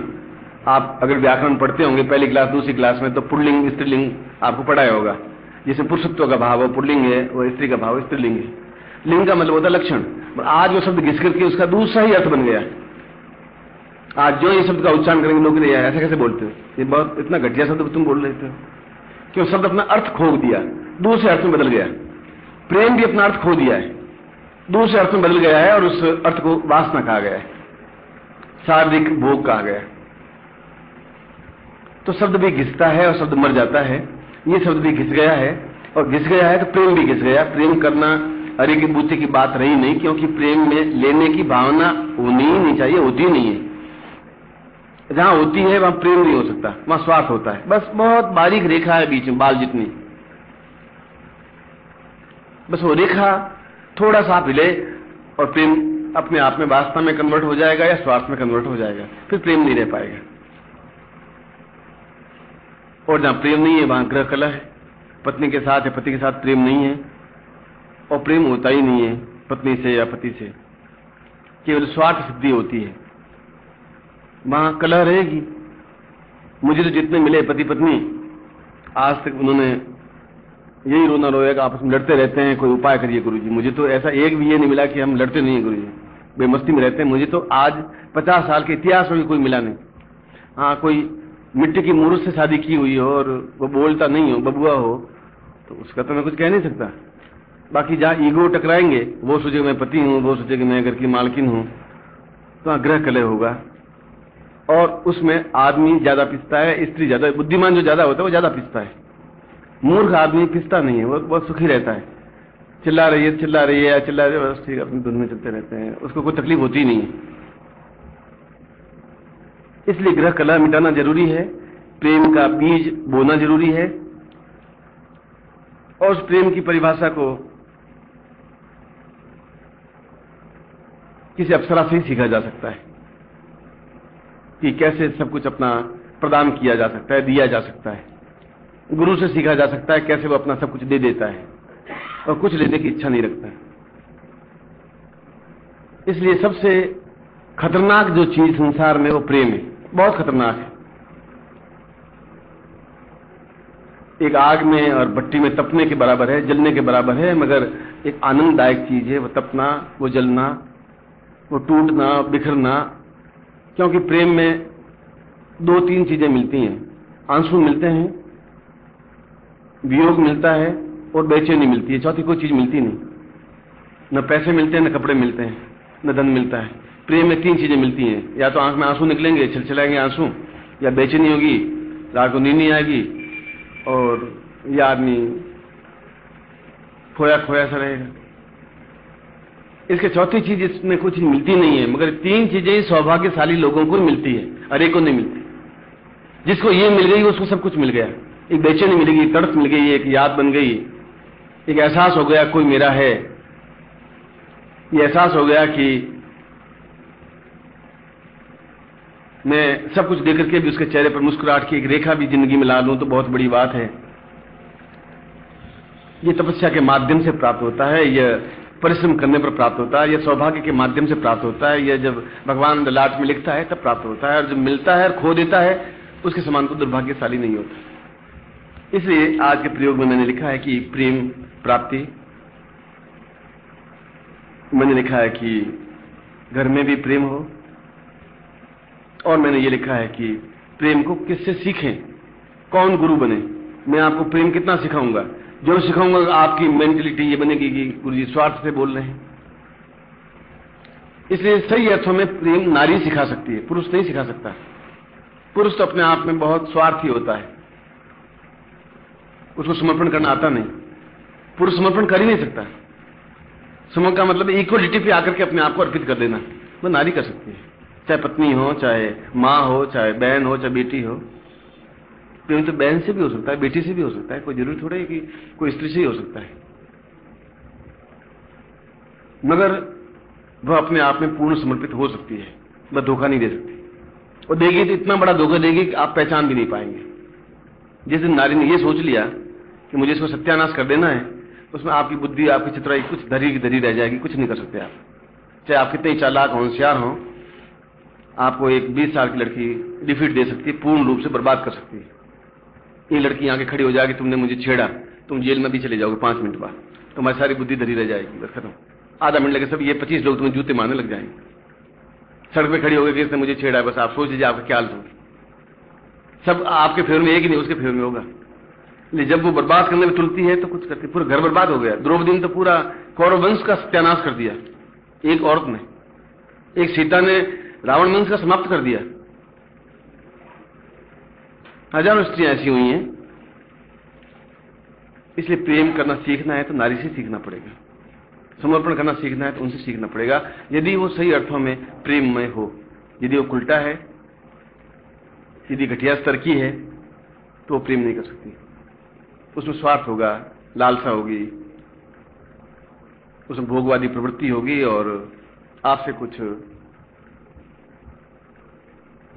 आप अगर व्याकरण पढ़ते होंगे पहली क्लास दूसरी क्लास में, तो पुल्लिंग स्त्रीलिंग आपको पढ़ाया होगा। जिसमें पुरुषत्व का भाव वो पुल्लिंग है और स्त्री का भाव स्त्रीलिंग है। लिंग का मतलब होता है लक्षण। आज वो शब्द घिस करके उसका दूसरा ही अर्थ बन गया। आज जो ये शब्द का उच्चारण करेंगे लोग ऐसा कैसे बोलते हो, ये बहुत इतना घटिया शब्द तुम बोल रहे थे। क्यों? शब्द अपना अर्थ खो दिया, दूसरे अर्थ में बदल गया। प्रेम भी अपना अर्थ खो दिया है, दूसरे अर्थ में बदल गया है और उस अर्थ को वासना कहा गया है, शारीरिक भोग कहा गया है। तो शब्द भी घिसता है और शब्द मर जाता है। ये शब्द भी घिस गया है और घिस गया है तो प्रेम भी घिस गया। प्रेम करना हरि की बुद्धि की बात रही नहीं, क्योंकि प्रेम में लेने की भावना होनी ही नहीं चाहिए, होती नहीं है। जहां होती है वहां प्रेम नहीं हो सकता, वहां स्वार्थ होता है। बस बहुत बारीक रेखा है बीच में, बाल जितनी, बस वो रेखा थोड़ा सा हिले और प्रेम अपने आप में वासना में कन्वर्ट हो जाएगा या स्वार्थ में कन्वर्ट हो जाएगा, फिर प्रेम नहीं रह पाएगा। और जहां प्रेम नहीं है वहां ग्रह कलह है। पत्नी के साथ या पति के साथ प्रेम नहीं है और प्रेम होता ही नहीं है पत्नी से या पति से, केवल स्वार्थ सिद्धि होती है, वहां कलह रहेगी। मुझे तो जितने मिले पति पत्नी आज तक उन्होंने यही रोना रोया कि आपस में लड़ते रहते हैं, कोई उपाय करिए गुरुजी। मुझे तो ऐसा एक भी ये नहीं मिला कि हम लड़ते नहीं हैं गुरुजी, बेमस्ती में रहते हैं। मुझे तो आज 50 साल के इतिहास में भी कोई मिला नहीं। हाँ, कोई मिट्टी की मूर्त से शादी की हुई हो और वो बोलता नहीं हो, बबुआ हो, तो उसका तो मैं कुछ कह नहीं सकता। बाकी जहां ईगो टकराएंगे, वो सोचेगा मैं पति हूं, वो सोचेगा मैं घर की मालकिन हूं, तो वहां ग्रह कलह होगा। और उसमें आदमी ज्यादा पिसता है, स्त्री ज्यादा, बुद्धिमान जो ज्यादा होता है वो ज्यादा पिसता है। मूर्ख आदमी पिसता नहीं है, वो बहुत सुखी रहता है। चिल्ला रही है, चिल्ला रही है, चिल्ला रही है, बस ठीक, अपनी धुन में चलते रहते हैं, उसको कोई तकलीफ होती नहीं है। इसलिए ग्रह कलह मिटाना जरूरी है, प्रेम का बीज बोना जरूरी है। और उस प्रेम की परिभाषा को किसी अप्सरा से ही सीखा जा सकता है कि कैसे सब कुछ अपना प्रदान किया जा सकता है, दिया जा सकता है। गुरु से सीखा जा सकता है कैसे वो अपना सब कुछ दे देता है और कुछ लेने की इच्छा नहीं रखता है। इसलिए सबसे खतरनाक जो चीज संसार में वो प्रेम है, बहुत खतरनाक है। एक आग में और भट्टी में तपने के बराबर है, जलने के बराबर है, मगर एक आनंददायक चीज है वो तपना, वो जलना, वो टूटना, बिखरना। क्योंकि प्रेम में दो तीन चीजें मिलती हैं, आंसू मिलते हैं, वियोग मिलता है और बेचैनी मिलती है। चौथी कोई चीज मिलती नहीं, न पैसे मिलते हैं, न कपड़े मिलते हैं, न धन मिलता है। प्रेम में तीन चीजें मिलती हैं, या तो आंख में आंसू निकलेंगे, छिलछिलाएंगे आंसू, या बेचैनी होगी, रात को नींद नहीं आएगी, और या आदमी खोया खोया सा रहेगा। इसके चौथी चीज इसमें कुछ मिलती नहीं है, मगर तीन चीजें सौभाग्यशाली लोगों को मिलती है, हर एक को नहीं मिलती। जिसको ये मिल गई उसको सब कुछ मिल गया। एक बेचैनी मिल गई, तड़प मिल गई, एक याद बन गई, एक एहसास हो गया कोई मेरा है, ये एहसास हो गया कि मैं सब कुछ देकर के भी उसके चेहरे पर मुस्कुराहट की एक रेखा भी जिंदगी में ला लूं तो बहुत बड़ी बात है। ये तपस्या के माध्यम से प्राप्त होता है, यह परिश्रम करने पर प्राप्त होता है, यह सौभाग्य के माध्यम से प्राप्त होता है, यह जब भगवान ललाट में लिखता है तब प्राप्त होता है, और जब मिलता है और खो देता है उसके समान को दुर्भाग्यशाली नहीं होता। इसलिए आज के प्रयोग में मैंने लिखा है कि प्रेम प्राप्ति, मैंने लिखा है कि घर में भी प्रेम हो, और मैंने ये लिखा है कि प्रेम को किससे सीखें, कौन गुरु बने। मैं आपको प्रेम कितना सिखाऊंगा, जो सिखाऊंगा आपकी मेंटलिटी ये बनेगी कि गुरु जी स्वार्थ से बोल रहे हैं। इसलिए सही अर्थों में प्रेम नारी सिखा सकती है, पुरुष नहीं सिखा सकता। पुरुष तो अपने आप में बहुत स्वार्थी होता है, उसको समर्पण करना आता नहीं। पुरुष समर्पण कर ही नहीं सकता। समर्पण का मतलब इक्वलिटी पे आकर के अपने आप को अर्पित कर देना, वो नारी कर सकती है, चाहे पत्नी हो, चाहे माँ हो, चाहे बहन हो, चाहे बेटी हो। प्रेम तो बहन से भी हो सकता है, बेटी से भी हो सकता है, कोई जरूरी थोड़ा है कि कोई स्त्री से ही हो सकता है। मगर वह अपने आप में पूर्ण समर्पित हो सकती है, वह धोखा नहीं दे सकती, और देगी तो इतना बड़ा धोखा देगी कि आप पहचान भी नहीं पाएंगे। जिस दिन नारी ने यह सोच लिया कि मुझे इसको सत्यानाश कर देना है, उसमें आपकी बुद्धि, आपकी चित्राई कुछ धरी की धरी रह जाएगी, कुछ नहीं कर सकते आप। चाहे आप कितने चालाक होशियार हो, आपको एक 20 साल की लड़की डिफीट दे सकती है, पूर्ण रूप से बर्बाद कर सकती है। ये लड़की आके खड़ी हो जाएगी, तुमने मुझे छेड़ा, तुम जेल में भी चले जाओगे 5 मिनट बाद, तुम्हारी सारी बुद्धि धरी रह जाएगी, बस खत्म। आधा मिनट लगे सब ये 25 लोग तुम्हें जूते मारने लग जाएंगे। सड़क पे खड़ी हो गई कि इसने मुझे छेड़ा है, बस आप सोच लीजिए आपका क्या हाल होगा। सब आपके फेवर में, एक ही नहीं उसके फेवर में होगा। लेकिन जब वो बर्बाद करने में तुलती है तो कुछ करती, पूरा घर बर्बाद हो गया। द्रौपदी ने तो पूरा कौरव वंश का सत्यानाश कर दिया, एक औरत ने। एक सीता ने रावण वंश का समाप्त कर दिया। हजारों स्त्रियां ऐसी हुई हैं। इसलिए प्रेम करना सीखना है तो नारी से सीखना पड़ेगा, समर्पण करना सीखना है तो उनसे सीखना पड़ेगा, यदि वो सही अर्थों में प्रेममय हो। यदि वो उल्टा है, यदि घटिया स्तर की है, तो वो प्रेम नहीं कर सकती। उसमें स्वार्थ होगा, लालसा होगी, उसमें भोगवादी प्रवृत्ति होगी, और आपसे कुछ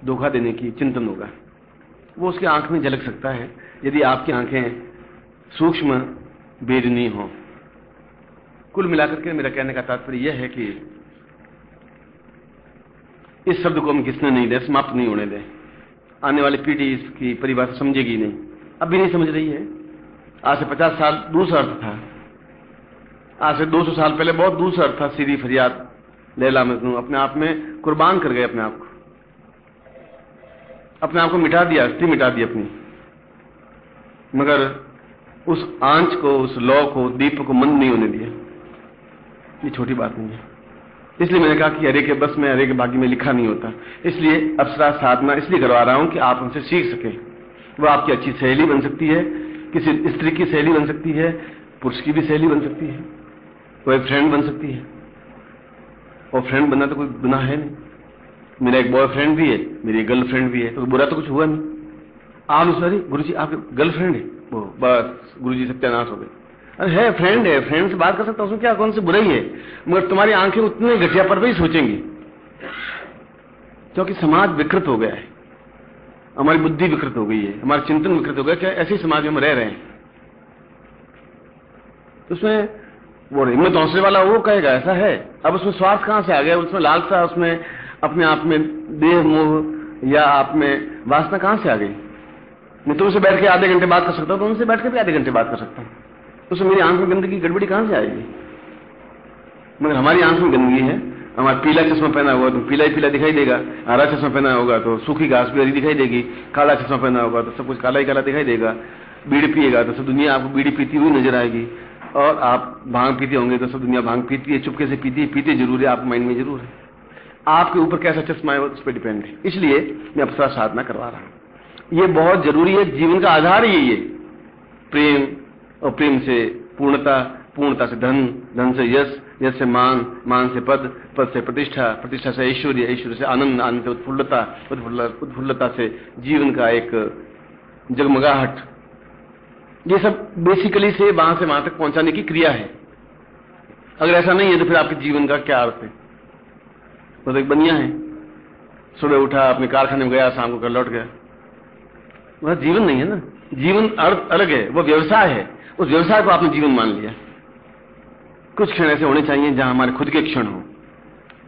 धोखा देने की चिंतन होगा। वो उसकी आंख में झलक सकता है, यदि आपकी आंखें सूक्ष्म बेदनी हो। कुल मिलाकर के मेरा कहने का तात्पर्य यह है कि इस शब्द को हम घिसने नहीं दें, समाप्त नहीं होने दें। आने वाली पीढ़ी इसकी परिभाषा समझेगी नहीं, अब भी नहीं समझ रही है। आज से 50 साल दूसरा अर्थ था, आज से 200 साल पहले बहुत दूसरा अर्थ था। सीरी फरियाद, लैला मजनू अपने आप में कुर्बान कर गए, अपने आप को मिटा दिया, स्त्री मिटा दी अपनी। मगर उस आंच को, उस लौ को, दीप को मंद नहीं होने दिया। ये छोटी बात नहीं है। इसलिए मैंने कहा कि हरे के बस में, हरे के भाग्य में लिखा नहीं होता। इसलिए अप्सरा साधना इसलिए करवा रहा हूं कि आप उनसे सीख सकें। वो आपकी अच्छी सहेली बन सकती है, किसी स्त्री की सहेली बन सकती है, पुरुष की भी सहेली बन सकती है, वो एक फ्रेंड बन सकती है। और फ्रेंड बनना तो कोई गुनाह है नहीं। मेरा एक बॉयफ्रेंड भी है, मेरी एक गर्लफ्रेंड भी है, तो बुरा तो कुछ हुआ नहीं। आप सॉरी गुरुजी आपके गर्लफ्रेंड है, वो बस गुरुजी सत्यानाश हो गए। अरे है, फ्रेंड है, फ्रेंड से बात कर सकता हूं, उसमें क्या, कौन सी बुराई है। मगर तुम्हारी आंखें उतने घटिया पर भी सोचेंगी, क्योंकि समाज विकृत हो गया है, हमारी बुद्धि विकृत हो गई है, हमारा चिंतन विकृत हो गया। क्या ऐसे समाज में हम रह रहे हैं। तो उसमें वो हिम्मत हौसले वाला वो कहेगा ऐसा है। अब उसमें स्वार्थ कहां से आ गया, उसमें लालसा, उसमें अपने आप में देह मोह या आप में वासना कहां से आ गई। मैं तुमसे बैठ के आधे घंटे बात कर सकता हूं, तो उनसे बैठ के भी आधे घंटे बात कर सकता हूं। उसमें मेरी आंख में गंदगी गड़बड़ी कहां से आएगी। मगर हमारी आंख में गंदगी है। हमारा पीला चश्मा पहना हुआ तो पीला ही पीला दिखाई देगा, हरा चश्मा पहना होगा तो सूखी घास भी हरी दिखाई देगी, काला चश्मा पहना होगा तो सब कुछ काला ही काला दिखाई देगा, बीड़ी पिएगा तो सब दुनिया आपको बीड़ी पीती हुई नजर आएगी, और आप भांग पीते होंगे तो सब दुनिया भांग पीती है, चुपके से पीती है, पीते जरूर है, आपके माइंड में जरूर है। आपके ऊपर कैसा चश्मा है उस पर डिपेंड है। इसलिए मैं अप्सरा साधना करवा रहा हूं। ये बहुत जरूरी है, जीवन का आधार यही है। प्रेम, और प्रेम से पूर्णता, पूर्णता से धन, धन से यश, यश से मान, मान से पद, पद से प्रतिष्ठा, प्रतिष्ठा से ऐश्वर्य, ऐश्वर्य से आनंद, आनंद से उत्फुल्लता, उत्फुल्लता से जीवन का एक जगमगाहट। ये सब बेसिकली से वहां तक पहुंचाने की क्रिया है। अगर ऐसा नहीं है तो फिर आपके जीवन का क्या अर्थ है। तो एक बनिया है, सुबह उठा, अपने कारखाने में गया, शाम को कर लौट गया, वह जीवन नहीं है ना। जीवन अर्थ अलग है, वो व्यवसाय है। उस व्यवसाय को आपने जीवन मान लिया। कुछ क्षण ऐसे होने चाहिए जहां हमारे खुद के क्षण हो।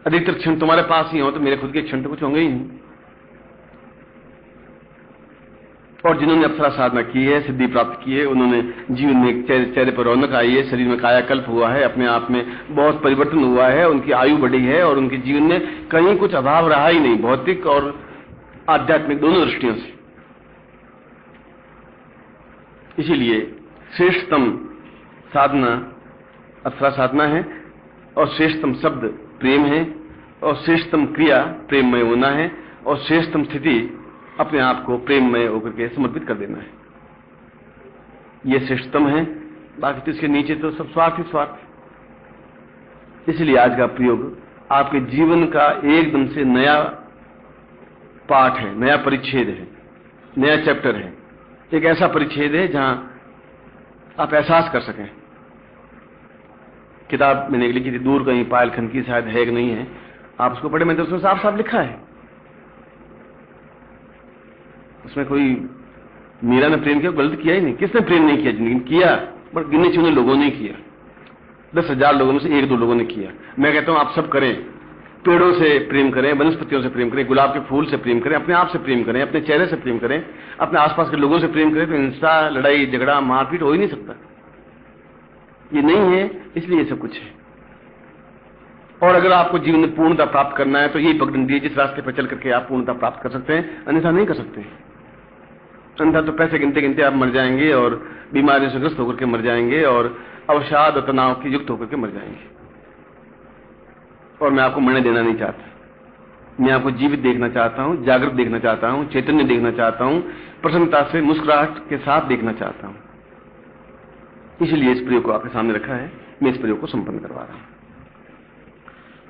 अधिकतर क्षण तुम्हारे पास ही हो तो मेरे खुद के क्षण तो कुछ होंगे ही नहीं। और जिन्होंने अप्सरा साधना की है, सिद्धि प्राप्त की है, उन्होंने जीवन में चेहरे पर रौनक आई है, शरीर में कायाकल्प हुआ है, अपने आप में बहुत परिवर्तन हुआ है, उनकी आयु बढ़ी है, और उनके जीवन में कहीं कुछ अभाव रहा ही नहीं, भौतिक और आध्यात्मिक दोनों दृष्टियों से। इसीलिए श्रेष्ठतम साधना अप्सरा साधना है, और श्रेष्ठतम शब्द प्रेम है, और श्रेष्ठतम क्रिया प्रेममय होना है, और श्रेष्ठतम स्थिति अपने आप को प्रेममय होकर के समर्पित कर देना है। ये श्रेष्ठतम है, बाकी तो इसके नीचे तो सब स्वार्थ ही स्वार्थ। इसलिए आज का प्रयोग आपके जीवन का एकदम से नया पाठ है, नया परिच्छेद है, नया चैप्टर है। एक ऐसा परिच्छेद है जहां आप एहसास कर सकें। किताब मैंने लिखी थी, दूर कहीं पायल खन की, शायद है कि नहीं है, आप उसको पढ़े। मैंने उसमें साफ साफ लिखा है, उसमें कोई मीरा ने प्रेम किया, गलत किया ही नहीं। किसने प्रेम नहीं किया जिंदगी में? किया, बट गिने चुने लोगों ने किया। 10,000 लोगों में से 1-2 लोगों ने किया। मैं कहता हूं आप सब करें। पेड़ों से प्रेम करें, वनस्पतियों से प्रेम करें, गुलाब के फूल से प्रेम करें, अपने आप से प्रेम करें, अपने चेहरे से प्रेम करें, अपने आसपास के लोगों से प्रेम करें, तो हिंसा, लड़ाई झगड़ा, मारपीट हो ही नहीं सकता। ये नहीं है, इसलिए ये सब कुछ है। और अगर आपको जीवन में पूर्णता प्राप्त करना है तो यही पगडंडी है जिस रास्ते पर चल करके आप पूर्णता प्राप्त कर सकते हैं, अन्यथा नहीं कर सकते। अन्यथा तो पैसे गिनते गिनते आप मर जाएंगे, और बीमारियों से ग्रस्त होकर के मर जाएंगे, और अवसाद और तनाव की युक्त होकर के मर जाएंगे। और मैं आपको मरने देना नहीं चाहता। मैं आपको जीवित देखना चाहता हूं, जागृत देखना चाहता हूं, चैतन्य देखना चाहता हूं, प्रसन्नता से मुस्कुराहट के साथ देखना चाहता हूं। इसलिए इस प्रयोग को आपके सामने रखा है, मैं इस प्रयोग को संपन्न करवा रहा हूं।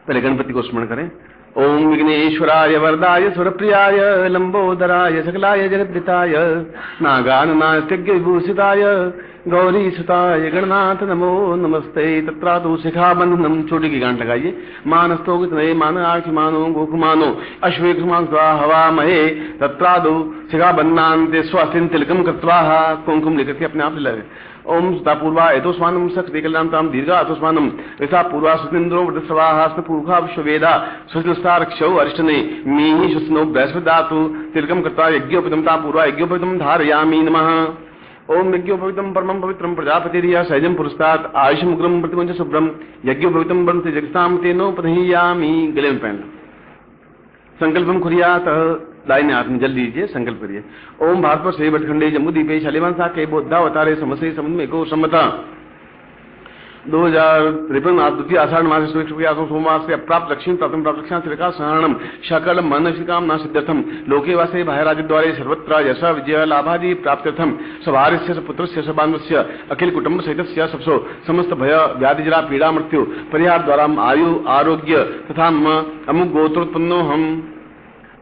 पहले गणपति को स्मरण करें। ओम विघ्नेश्वराय वरदाय सुरप्रियाय लंबोदराय सकलाय जगद्दिताय नागाननास्त्यज्ञ विभूषिताय गौरी सुताय गणनाथ नमो नमस्ते। तत्रादु शिखाबंधनम, छोटी की गांठ लगाइए। मानस्तोगित नये मान आक्षि मानो गोख मानो अश्वेक मान हवा महे। तत्रादु शिखाबंधनान्ते स्वास्तिन तिलकम कृत्वा, कुंकुम लेकर के अपने आप ले लगे। ओम सुता पूर्वा एतोस्मानम सक्रिकलांताम दीर्घा अतोस्मानम यथा पूर्वा सुनिंद्रो वृद्धस्वाहास्म पूर्वा विश्ववेदा स्वस्तारक्षौ अरिष्टने मीहि शुस्नो बृहस्पतिदातु तिलकम कृत्वा यज्ञोपवितमता पूर्वा यज्ञोपवितम धारयामि नमः। ओम यज्ञोपवितम परमं पवित्रं प्रजापतिरिया सहजं पुरस्तात् आयुषमुग्रं प्रतिमंच शुभ्रम यज्ञोपवितम बंति जगताम तेनो पदहीयामि। गले में पहनना। संकल्पम कुर्यात् दाहिने हाथ में जल लीजिए, संकल्प करिए। ओम भारत से भटखंडे जम्बूदीपे शालिवान सा के बोधावतारे समसे समुद्र में को सम्मता 2053 द्वितीय आषाढ़ मास सोमवार से अप्राप्त लक्ष्मी प्राप्त प्राप्त लक्ष्मी श्रीका सहरणम शकल मानसिक कामना सिद्धर्थम लोके वासे भायराज द्वारे सर्वत्र यश विजय लाभादि प्राप्त्यर्थम सभार्यस्य पुत्रस्य सबान्वस्य अखिल कुटुंब सहितस्य सबसो समस्त भय व्याधि जरा पीड़ा मृत्यु परिहार द्वारा आयु आरोग्य तथा अमुक गोत्रोत्पन्नो हम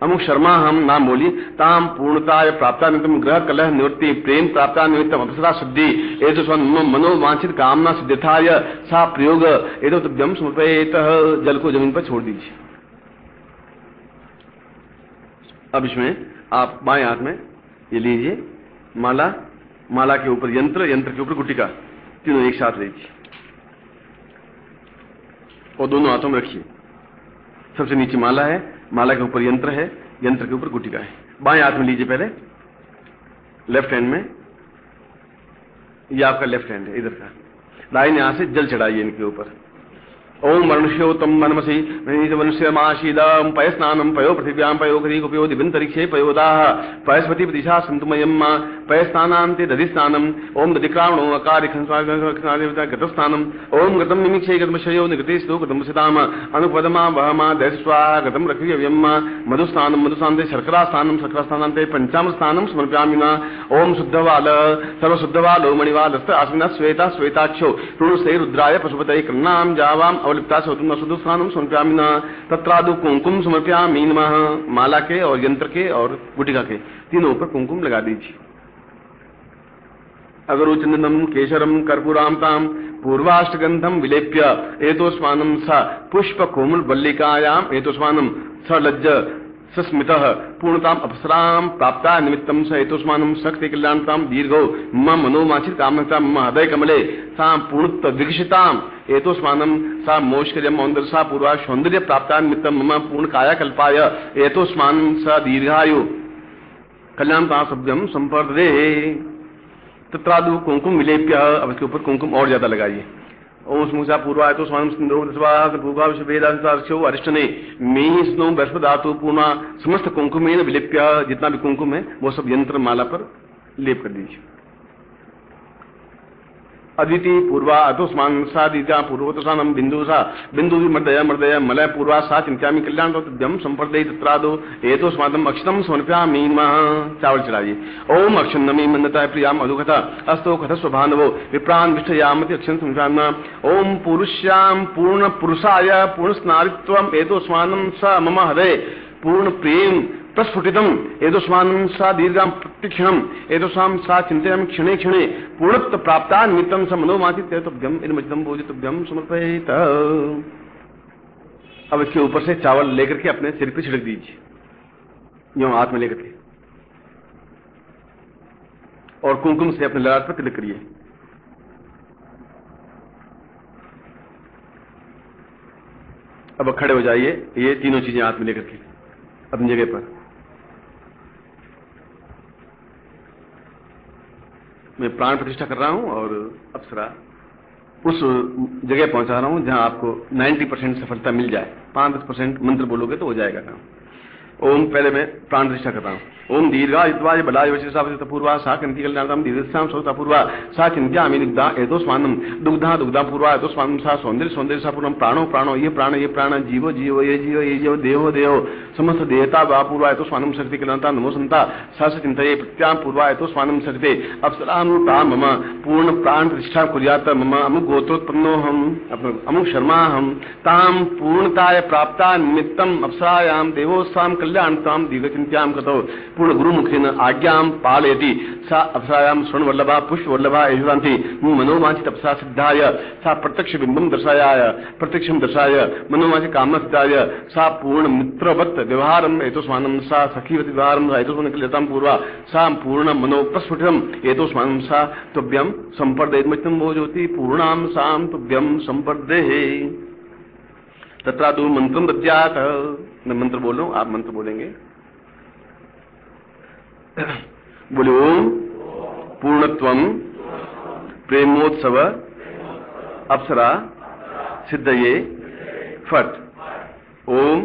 अमुक शर्मा हम नाम बोली ताम पूर्णताय प्राप्ता निमित्तम ग्रह कलह निवृत्ति प्रेम प्राप्ता निमित्तम अप्सरा सिद्धि एतो स्व मनोवांछित कामना सिद्धाय सा प्रयोग एतो तुभ्यम समर्पयेत। जल को जमीन पर छोड़ दीजिए। अब इसमें आप बाएं हाथ में ये लीजिए माला, माला के ऊपर यंत्र, यंत्र के ऊपर गुटिका, तीनों एक साथ लीजिए और दोनों हाथों में रखिए। सबसे नीचे माला है, माला के ऊपर यंत्र है, यंत्र के ऊपर गुटिका है। बाएं हाथ में लीजिए पहले, लेफ्ट हैंड में, ये आपका लेफ्ट हैंड है इधर का। दाहिने हाथ से जल चढ़ाइए इनके ऊपर। ओम मनुष्योत्तम मनमसी मनुष्यमाशीदम पय स्नानम पयो पृथिव्याम पयो गरीगोपयो दिवंतरिक्षे पयोदाह पयस्पति दिशा संतुमयम पय स्नानांते दधि स्नानम ओम दधिक्रावणो अकारिखंस्वागतस्नानम ओम गतम निमिक्षे गतमशयो निगतेस्तु गतमसिताम अनुपदमा वहमा दैस स्वाहा गतम रक्रियव्यम मधुस्नानम मधुस्नान्ते शर्करा स्नानम शर्करा स्नानान्ते पंचामृत स्नानम समर्पयामिना ओम शुद्धवाल सर्वशुद्धवालो मणिवालस्त आस्मिना श्वेता श्वेताक्षो ऋणुसे रुद्राय पशुपतये कृण्णाम जावाम अवलिप्ता स्नानम समर्पयामिना तत्रादु कुंकुम समर्पयामि नमः। माला के और यंत्र के और गुटिका के तीनों पर कुंकुम लगा दीजिए। अगरु चंदनम केशरम कर्पूरामताम पूर्वाष्टगंधम विलेप्य एतोस्मानं स पुष्प कोमल बल्लिकायाम एतोस्मानं स लज्ज सस्मितः पूर्णताम अप्सराम प्राप्ता निमित्तम स एतोस्मानं शक्ति कल्याणताम दीर्घो मम मनोवांछित कामनाता मम हृदय कमले साम पूर्णत्व विकसिताम एतोस्मानं सा मोक्षकर्यम औंदर सा पूर्वा सौंदर्य प्राप्ता निमित्तम मम पूर्ण काया कल्पाय एतोस्मानं स दीर्घायु कल्याणता सभ्यम संपर्दे तत्रादु कुंकुम विलेप्य। अब इसके ऊपर कुंकुम और ज्यादा लगाइए। ओम स्मुषा पूर्वा तो स्वाम सिंधु पूर्वा विषवेदांशो अरिष्टने में स्नो बृहस्पदातु पूर्णा समस्त कुंकुमेन विलिप्य। जितना भी कुंकुम है वो सब यंत्र माला पर लेप कर दीजिए। अद्वितीय पूर्वा अतोस्मान सा दीजा पूर्वोत्सानम बिंदुसा बिंदु मर्दय मर्दय मलय पूर्वा सा चिंत्यामि कल्याण तुभ्यम संपर्दे तत्रादो एतोस्मादम अक्षतम समर्पयामि नमः। चावल चढ़ाइए। ओम अक्षन्नमी मन्नता प्रियाम अधुकथा अस्तो कथ स्वभानवो विप्रान विष्ठयामति अक्षन संसारना ओम पुरुष्याम पूर्ण पुरुषाय पूर्ण स्नारित्वम एतोस्मानं स मम हृदय पूर्ण प्रेम प्रस्फुटितम एतोस्मानं सा दीर्घाम प्रतिक्षणम एतोस्मां सा चिंतयामि क्षणे क्षणे पूर्णत्व प्राप्ता निमित्तम स मनोवांछित तुभ्यम इदमचितम भोजितुभ्यम समर्पयेत। अब इसके ऊपर से चावल लेकर के अपने सिर पे छिड़क दीजिए, यूं हाथ में लेकर के, और कुंकुम से अपने ललाट पर तिलक करिए। अब खड़े हो जाइए, ये तीनों चीजें हाथ में लेकर के अपनी जगह पर। मैं प्राण प्रतिष्ठा कर रहा हूं और अप्सरा उस जगह पहुंचा रहा हूं जहां आपको 90% सफलता मिल जाए। 5-10% मंत्र बोलोगे तो हो जाएगा काम। ओम पहले मैं प्राण प्रतिष्ठा कर रहा हूं। ओम दीर्घायुत्वाय बलाय वशिष्ठापूर्वा सा कंति कल्याणम दीर्घस्याम सौतापूर्वा सा चिंत्यामि दुग्धा एतोस्मानं दुग्धा दुग्धा पूर्वा एतोस्मानं सा सौंदर्य सौंदर्य सा पूर्णम प्राणो प्राणो ये प्राण जीवो जीवो ये जीव देहो देहो समस्त देहता वा पूर्वा एतोस्मानं शक्ति कल्याणता नमो संता सा चिंतये प्रत्याम पूर्वा एतोस्मानं शक्ति अप्सरानुता मम पूर्ण प्राण प्रतिष्ठा कुर्यात् मम अमुक गोत्रोत्पन्नो हम अमुक शर्मा हम ताम पूर्णताय प्राप्ता निमित्तम अप्सरायाम देवोस्वाम कल्याणताम दीर्घचिंत्याम कृतो पूर्ण गुरुमुखेन आज्ञाम पालयति सा अप्सरायाम स्वर्णवल्लभा पुष्पवल्लभा यशुरांति मनोवांछित अप्सरा सिद्धाय सा प्रत्यक्ष बिंबम दर्शायाय प्रत्यक्षम दर्शाय मनोवांछित कामना सिद्धाय सा पूर्ण मित्रवत् व्यवहारम एतोस्मानं सा सखीवत् व्यवहारम एतोस्मानं कल्याणताम पूर्वा सा पूर्ण मनो प्रस्फुटितम एतोस्मानं सा तुभ्यम संपर्दयितुं भोजोति पूर्णाम साम तुभ्यम संपर्देहि। तत्रादु मंत्रम दद्यात्। मैं मंत्र बोल रहा हूं, आप मंत्र बोलेंगे। बोले ओम पूर्णत्वम प्रेमोत्सव अप्सरा सिद्धये फट। ओम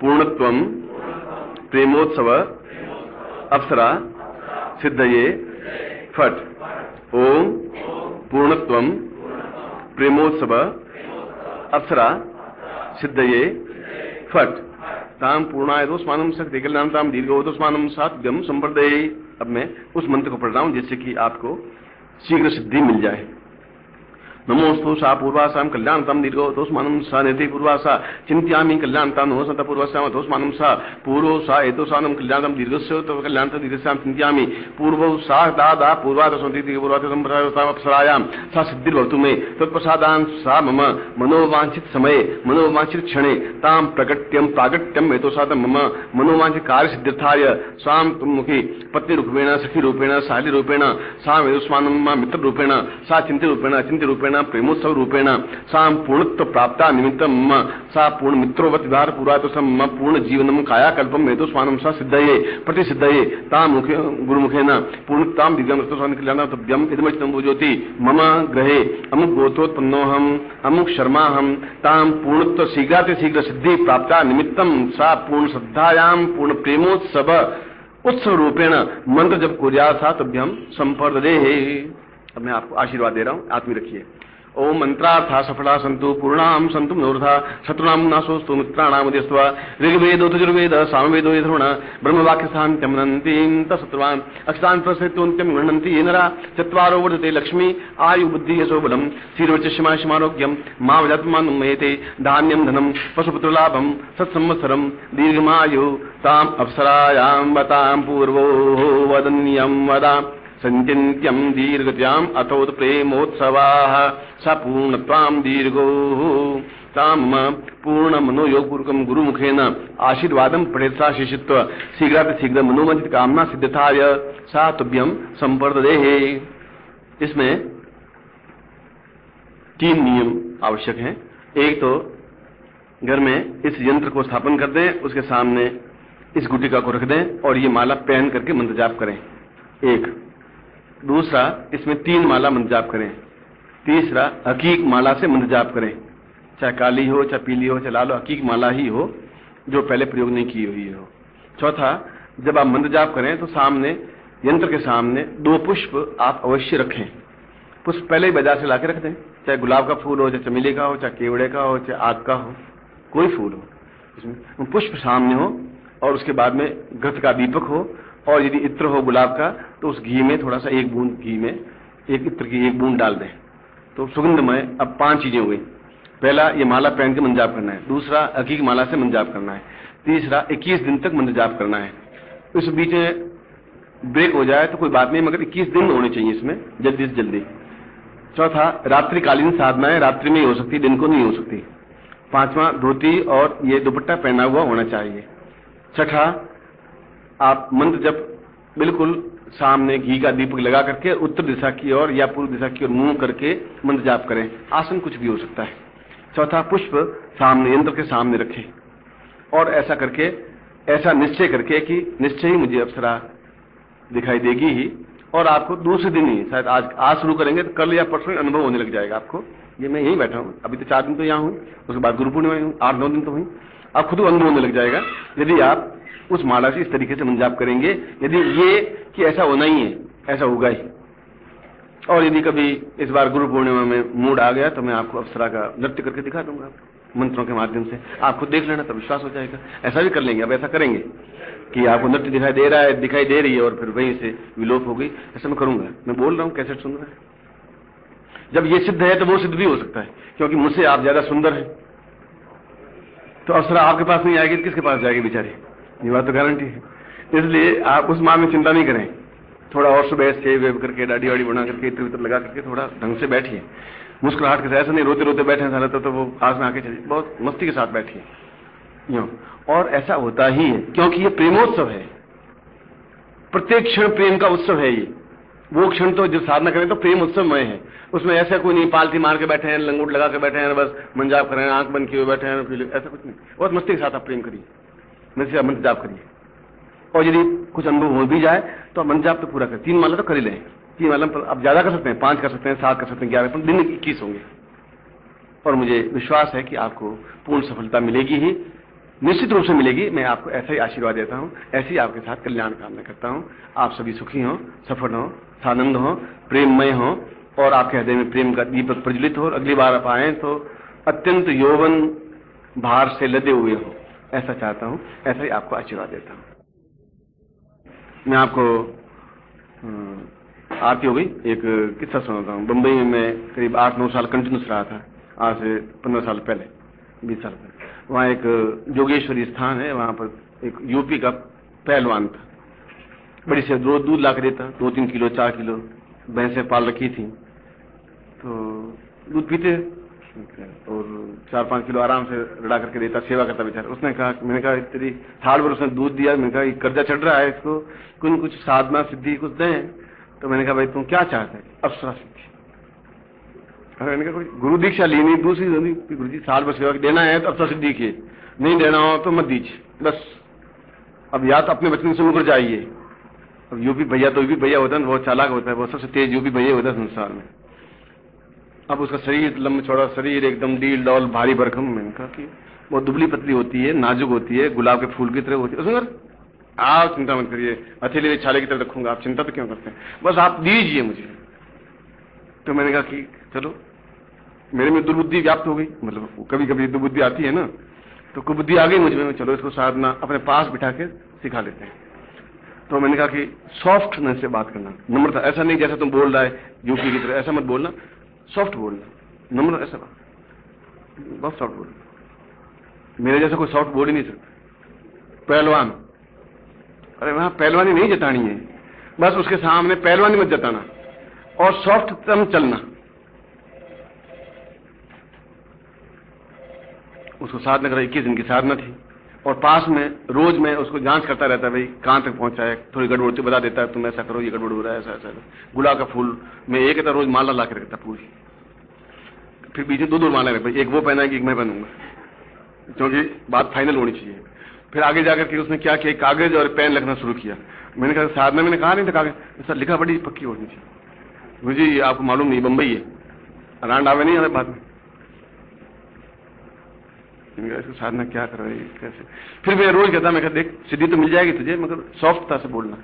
पूर्णत्वम प्रेमोत्सव अप्सरा सिद्धये फट। ओम पूर्णत्वम प्रेमोत्सव अप्सरा सिद्धये फट। ताम पूर्णाय दोस्मानम शक्ति कल्याणताम दीर्घो दोस्मानम सात्व्यम संवर्धये। अब मैं उस मंत्र को पढ़ रहा हूं जिससे कि आपको शीघ्र सिद्धि मिल जाए। नमोस्तु सा पूर्वासाम कल्याणताम दीर्घो दोस्मानम सा नेति पूर्वासा चिंत्यामि कल्याणताम नमो संत पूर्वासाम दोस्मानम सा पूर्वो सा एतोसानम कल्याणताम दीर्घस्य तो कल्याणताम दीर्घस्याम चिंत्यामि पूर्वो सा दादा पूर्वादसंति पूर्वाद संप्रदायताम अप्सरायाम सा सिद्धिर्भवतु मे तत्प्रसादान सा मम मनोवांछित समये मनोवांछित क्षणे ताम प्रकट्यम प्रागट्यम एतोसादम मम मनोवांछित कार्य सिद्ध्यर्थाय स्वाम तुमुखी पत्नी रूपेण सखी रूपेण साली रूपेण सा वेदस्मानम मित्र रूपेण सा चिंति रूपेण चिंति रूपेण प्रेमोत्सव रूपेण सा पूर्णत्व प्राप्ता निमित्तम सा पूर्ण मित्रोवत विहार पूर्वातसम पूर्ण जीवनम कायाकल्पम मेतोस्मानम सा सिद्धये प्रतिसिद्धये ताम मुखे गुरुमुखेन पूर्णताम दिव्यम रतोस्वान कल्याणतव्यम इदमचितम भुजोति मम ग्रहे अमुक गोत्रोत्पन्नोहम अमुक शर्माहम ताम पूर्णत्व शीघ्राति शीघ्र सिद्धि प्राप्ता निमित्तम सा पूर्ण श्रद्धायाम पूर्ण प्रेमोत्सव उत्सव रूपेण मंत्र जब कुर्या सा तभ्यम संपर्दे। अब मैं आपको आशीर्वाद दे रहा हूं, आत्मी रखिए। ओम मंत्रार्था सफला संतु पूर्णाम संतु मनोरथा शत्रुनाम नाशोस्तु मित्राणाम उदयस्त्वा ऋग्वेदो यजुर्वेद सामवेदो यधुर्वण ब्रह्मवाक्य शांत्यम नन्तीं तत्सत्वान् अक्षतान् प्रसृत्योन्त्यं गृह्णन्ति ये नरा चत्वारो वर्धते लक्ष्मी आयु बुद्धि यशो बलम् श्रीर्वचस्यमाशमारोग्यं मा वजात्मानं मयेते धान्यं धनं पशुपुत्रलाभं सत्संवत्सरं दीर्घमायु ताम् अप्सरायां वतां पूर्वो वदन्यं वदा संचिन्त्यम दीर्घत्याम अथोत प्रेमोत्सवाः स पूर्णत्वाम दीर्घो ताम पूर्ण मनोयोगपूर्वकम गुरुमुखेन आशीर्वादम पठेत सा शिष्यत्व शीघ्रातिशीघ्र मनोमंचित कामना सिद्धताय सा तुभ्यम संपर्ददेहे। इसमें 3 नियम आवश्यक हैं। एक तो घर में इस यंत्र को स्थापन कर दें, उसके सामने इस गुटिका को रख दें और ये माला पहन करके मंत्र जाप करें। एक दूसरा, इसमें 3 माला मंत्र जाप करें। तीसरा, हकीक माला से मंत्र जाप करें, चाहे काली हो, चाहे पीली हो, चाहे लाल हो, हकीक माला ही हो जो पहले प्रयोग नहीं की हुई हो। चौथा, जब आप मंत्र जाप करें तो सामने यंत्र के सामने 2 पुष्प आप अवश्य रखें। पुष्प पहले ही बाजार से लाके रख दें, चाहे गुलाब का फूल हो, चाहे चमेली का हो, चाहे केवड़े का हो, चाहे आग का हो, कोई फूल हो, इसमें पुष्प सामने हो और उसके बाद में घृत का दीपक हो और यदि इत्र हो गुलाब का तो उस घी में थोड़ा सा 1 बूंद घी में एक इत्र की 1 बूंद डाल दें तो सुगंधमय। अब 5 चीजें हो गई। पहला, ये माला पहन के मंत्र जाप करना है। दूसरा, हकीक माला से मंत्र जाप करना है। तीसरा, 21 दिन तक मंत्र जाप करना है। इस बीच में ब्रेक हो जाए तो कोई बात नहीं, मगर 21 दिन होने चाहिए इसमें, जल्दी से जल्दी। चौथा, रात्रिकालीन साधना है, रात्रि में ही हो सकती, दिन को नहीं हो सकती। 5वां, धोती और ये दुपट्टा पहना हुआ होना चाहिए। छठा, आप मंत्र जब बिल्कुल सामने घी का दीपक लगा करके उत्तर दिशा की ओर या पूर्व दिशा की ओर मुंह करके मंत्र जाप करें। आसन कुछ भी हो सकता है। चौथा, पुष्प सामने यंत्र के सामने रखें और ऐसा करके, ऐसा निश्चय करके कि निश्चय ही मुझे अप्सरा दिखाई देगी ही, और आपको दूसरे दिन ही, शायद आज शुरू करेंगे तो कल या परसों अनुभव होने लग जाएगा आपको। ये मैं यहीं बैठा हूँ, अभी तो 4 दिन तो यहाँ हूँ, उसके बाद गुरु पूर्णिमा हूँ, 8-9 दिन तो हुई, आप खुद अनुभव होने लग जाएगा यदि आप उस माला से इस तरीके से मंत्र जाप करेंगे। यदि ये कि ऐसा होना ही है, ऐसा होगा ही। और यदि कभी इस बार गुरु पूर्णिमा में मूड आ गया तो मैं आपको अप्सरा का नृत्य करके दिखा दूंगा मंत्रों के माध्यम से, आप खुद देख लेना, तब विश्वास हो जाएगा। ऐसा भी कर लेंगे, अब ऐसा करेंगे कि आपको नृत्य दिखाई दे रहा है, दिखाई दे रही है और फिर वहीं से विलोप हो गई, ऐसा मैं करूंगा। मैं बोल रहा हूँ, कैसे सुन रहा है। जब ये सिद्ध है तो वो सिद्ध भी हो सकता है, क्योंकि मुझसे आप ज्यादा सुंदर हैं तो अप्सरा आपके पास नहीं आएगी, किसके पास जाएगी बेचारी, ये बात तो गारंटी है। इसलिए आप उस मां में चिंता नहीं करें। थोड़ा और सुबह से वेब करके दाढ़ी वाड़ी बना करके इत्र वित्र लगा करके थोड़ा ढंग से बैठिए, मुस्कुराहट के साथ, ऐसा नहीं रोते रोते बैठे सारा तो वो पास में आके चलिए, बहुत मस्ती के साथ बैठिए यूं। और ऐसा होता ही है क्योंकि ये प्रेमोत्सव है, प्रत्येक क्षण प्रेम का उत्सव है। ये वो क्षण तो जो साधना करें तो प्रेम उत्सवमय है, उसमें ऐसा कोई नहीं पालती मार के बैठे हैं, लंगोट लगा के बैठे हैं, बस मंजाप कर रहे हैं, आंख बंद किए हुए बैठे हैं, ऐसा कुछ नहीं। बहुत मस्ती के साथ आप प्रेम करिए, मंत्र जाप करिए। और यदि कुछ अनुभव हो भी जाए तो मंत्र जाप तो पूरा करें। 3 माला तो कर ही लें, 3 माला आप ज्यादा कर सकते हैं, 5 कर सकते हैं, 7 कर सकते हैं, 11, पर दिन 21 होंगे। और मुझे विश्वास है कि आपको पूर्ण सफलता मिलेगी ही। निश्चित रूप से मिलेगी। मैं आपको ऐसा ही आशीर्वाद देता हूं, ऐसे ही आपके साथ कल्याण कामना करता हूं। आप सभी सुखी हो, सफल हो, आनंद हो, प्रेममय हो और आपके हृदय में प्रेम का दीपक प्रज्वलित हो। अगली बार आप आए तो अत्यंत यौवन भार से लदे हुए हो, ऐसा चाहता हूं। ऐसा ही आपको आशीर्वाद देता हूं। मैं आपको आरती हो गई, एक किस्सा सुनाता हूँ। बंबई में मैं करीब 8-9 साल कंटिन्यूस रहा था, आज से 15 साल पहले, 20 साल पहले। वहाँ एक जोगेश्वरी स्थान है, वहाँ पर एक यूपी का पहलवान था, बड़ी से रोज दूध ला के देता, 2-3 किलो 4 किलो भैंसें पाल रखी थी, तो दूध पीते और 4-5 किलो आराम से रड़ा करके देता, सेवा करता बेचारा। उसने कहा, मैंने कहा तेरी साल भर उसने दूध दिया, मैंने कहा कर्जा चढ़ रहा है, इसको कुछ साधना सिद्धि कुछ दें। तो मैंने कहा भाई तुम क्या चाहते हैं? अप्सरा सिद्धि। मैंने कहा गुरु दीक्षा ली नहीं, दूसरी गुरु जी साल भर सेवा देना है तो अप्सरा सिद्धि की, नहीं देना हो तो मत दीजिए बस। अब या तो अपने बचपन से मुकर जाइए। अब यूपी भैया तो यूपी भैया होता है, बहुत चालाक होता है, वो सबसे तेज यूपी भैया होता है संसार में। अब उसका शरीर लंबा चौड़ा शरीर, एकदम डील डॉल भारी भरकम। मैंने कहा कि वो दुबली पतली होती है, नाजुक होती है, गुलाब के फूल की तरह होती है। उसने आप चिंता मत करिए, हथेली छाले की तरह रखूंगा, आप चिंता तो क्यों करते हैं, बस आप दीजिए मुझे। तो मैंने कहा कि चलो, मेरे में दुर्बुद्धि व्याप्त हो गई, मतलब कभी कभी दुर्बुद्धि आती है ना, तो कुबुद्धि आ गई मुझ में, चलो इसको साधना अपने पास बिठा के सिखा लेते हैं। तो मैंने कहा कि सॉफ्टनेस से बात करना, नम्रता, ऐसा नहीं जैसा तुम बोल रहा है यूपी की तरह, ऐसा मत बोलना, सॉफ्ट बोलना, नम्र, ऐसा बहुत सॉफ्ट बोलना। मेरे जैसा कोई सॉफ्ट बोल ही नहीं सकता। पहलवान, अरे वहां पहलवानी नहीं जतानी है, बस उसके सामने पहलवानी मत जताना और सॉफ्ट तम चलना। उसको साधना करा, 21 दिन की साधना थी और पास में रोज मैं उसको जांच करता रहता, भाई कहां तक पहुंचा है, थोड़ी गड़बड़ बता देता है, तुम ऐसा करो, ये गड़बड़ हो रहा है, ऐसा ऐसा। गुलाब का फूल मैं एक रोज माला ला के रखता पूरी, फिर बीच में 2 माला रखता, एक वो पहनाएगी, एक मैं पहनूंगा, क्योंकि बात फाइनल होनी चाहिए। फिर आगे जाकर के उसने क्या किया, कागज और पेन लिखना शुरू किया। मैंने कहा साधना, मैंने कहा नहीं था कागज, सर लिखा बड़ी पक्की होनी चाहिए। मुझे आपको मालूम नहीं, बंबई है, रांड आवे नहीं बाद में, इसको साधना क्या कर रही है, कैसे। फिर मैं रोज कहता, मैं कहता देख सिद्धि तो मिल जाएगी तुझे, मगर सॉफ्टता से बोलना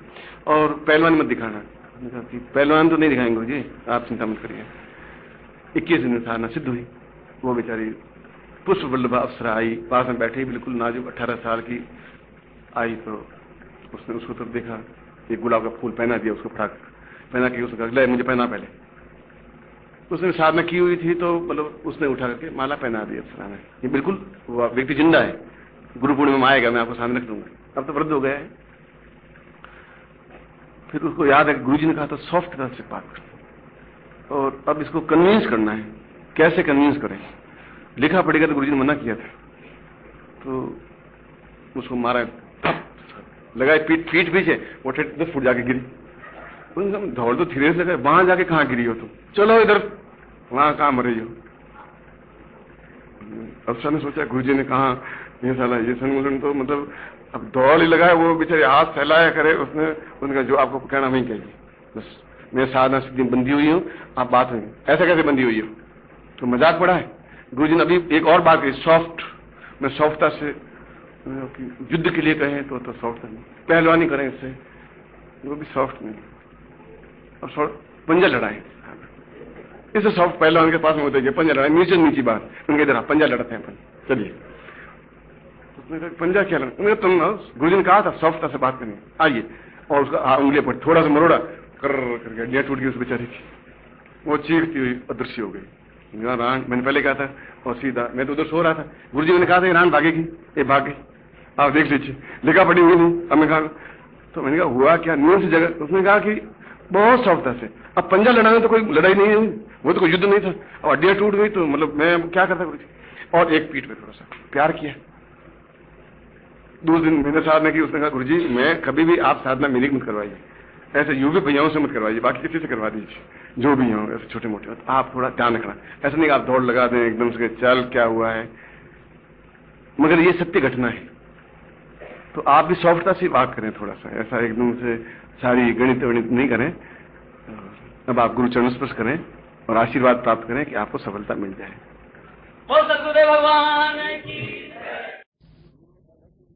और पहलवान मत दिखाना। पहलवान तो नहीं दिखाएंगे मुझे, आप चिंता मत करिए। 21 दिन साधना सिद्ध हुई। वो बेचारी पुष्प वल्लभा अप्सरा आई, पास में बैठी, बिल्कुल नाजुक, 18 साल की आई। तो उसने उसको तो देखा, एक गुलाब का फूल पहना दिया उसको, फ्राक पहना के उसने कहा ले मुझे पहना पहले। उसने साधना की हुई थी, तो मतलब उसने उठा करके माला पहना दी अप्सरा ने। ये बिल्कुल वो व्यक्ति जिंदा है, गुरु पूर्णिमा में आएगा, मैं आपको सामने रख दूंगा। अब तो वृद्ध हो गया है। फिर उसको याद है गुरुजी ने कहा था सॉफ्टनेस से बात करना, और अब इसको कन्विंस करना है। कैसे कन्विंस करें, लिखा पड़ेगा, तो गुरुजी ने मना किया था, तो उसको मारा, लगाए पीठ पीछे, वो 10 फुट जाके गिरी। दौड़ तो धीरे से लगा, वहां जाके कहां गिरी हो तुम, चलो इधर, वहां कहां मर रही हो। अफसर ने सोचा गुरुजी ने कहा ये साला ये संगठन तो मतलब अब दौड़ ही लगा है, वो बेचारे हाथ फैलाया करे, उसने उनका जो आपको कहना वही कहिए, बस मैं साधना सिद्धि बंदी हुई हूँ, आप बात हुई, ऐसा कैसे बंदी हुई हो, तो मजाक पड़ा है। गुरुजी ने अभी एक और बात कही, सॉफ्ट, मैं सॉफ्टता से युद्ध के लिए कहें तो सॉफ्ट नहीं, पहलवानी करें इससे, वो भी सॉफ्ट नहीं, और पंजा लड़ाएं, इससे सॉफ्ट पहलवान के पास में होते हैं, पंजा लड़ाएं, नीची बात, उनके इधर पंजा लड़ते हैं अपन, चलिए। उसने कहा पंजा क्या लड़ा, तुम गुरुजी ने कहा था सॉफ्टता से बात करनी, आइए। और उसका उंगली पर थोड़ा सा मरोड़ा करके हड्डियां टूट गई उस बेचारी की, वो चीखती हुई अदृश्य हो गई। रान मैंने पहले कहा था, और सीधा मैं तो उधर सो रहा था, गुरुजी ने कहा था रान भागेगी, ये भाग गई, आप देख लीजिए, लिखा पड़ी हुई नहीं। अब मैं कहा, तो मैंने कहा हुआ क्या, नियम से जगह। उसने कहा कि बहुत सॉफ्टता से, अब पंजा लड़ाने तो कोई लड़ाई नहीं हुई, वो तो कोई युद्ध नहीं था, और हड्डियां टूट गई, तो मतलब मैं क्या करता गुरुजी, और एक पीठ पे थोड़ा सा प्यार किया। दूसरे दिन मैंने साधना की, उसने कहा गुरुजी मैं कभी भी आप साधना मेरी मत करवाइए, ऐसे यूपी भैयाओं से मत करवाइए, बाकी किसी से करवा दीजिए, जो भी हो ऐसे छोटे मोटे, तो आप थोड़ा ध्यान रखना, ऐसा नहीं आप दौड़ लगा दें एकदम से, चल क्या हुआ है, मगर ये सत्य घटना है, तो आप भी सॉफ्टता से बात करें थोड़ा सा, ऐसा एकदम से सारी गणित वणित नहीं करें। अब आप गुरु चरण स्पर्श करें और आशीर्वाद प्राप्त करें कि आपको सफलता मिल जाए। बोल सद्गुरुदेव भगवान की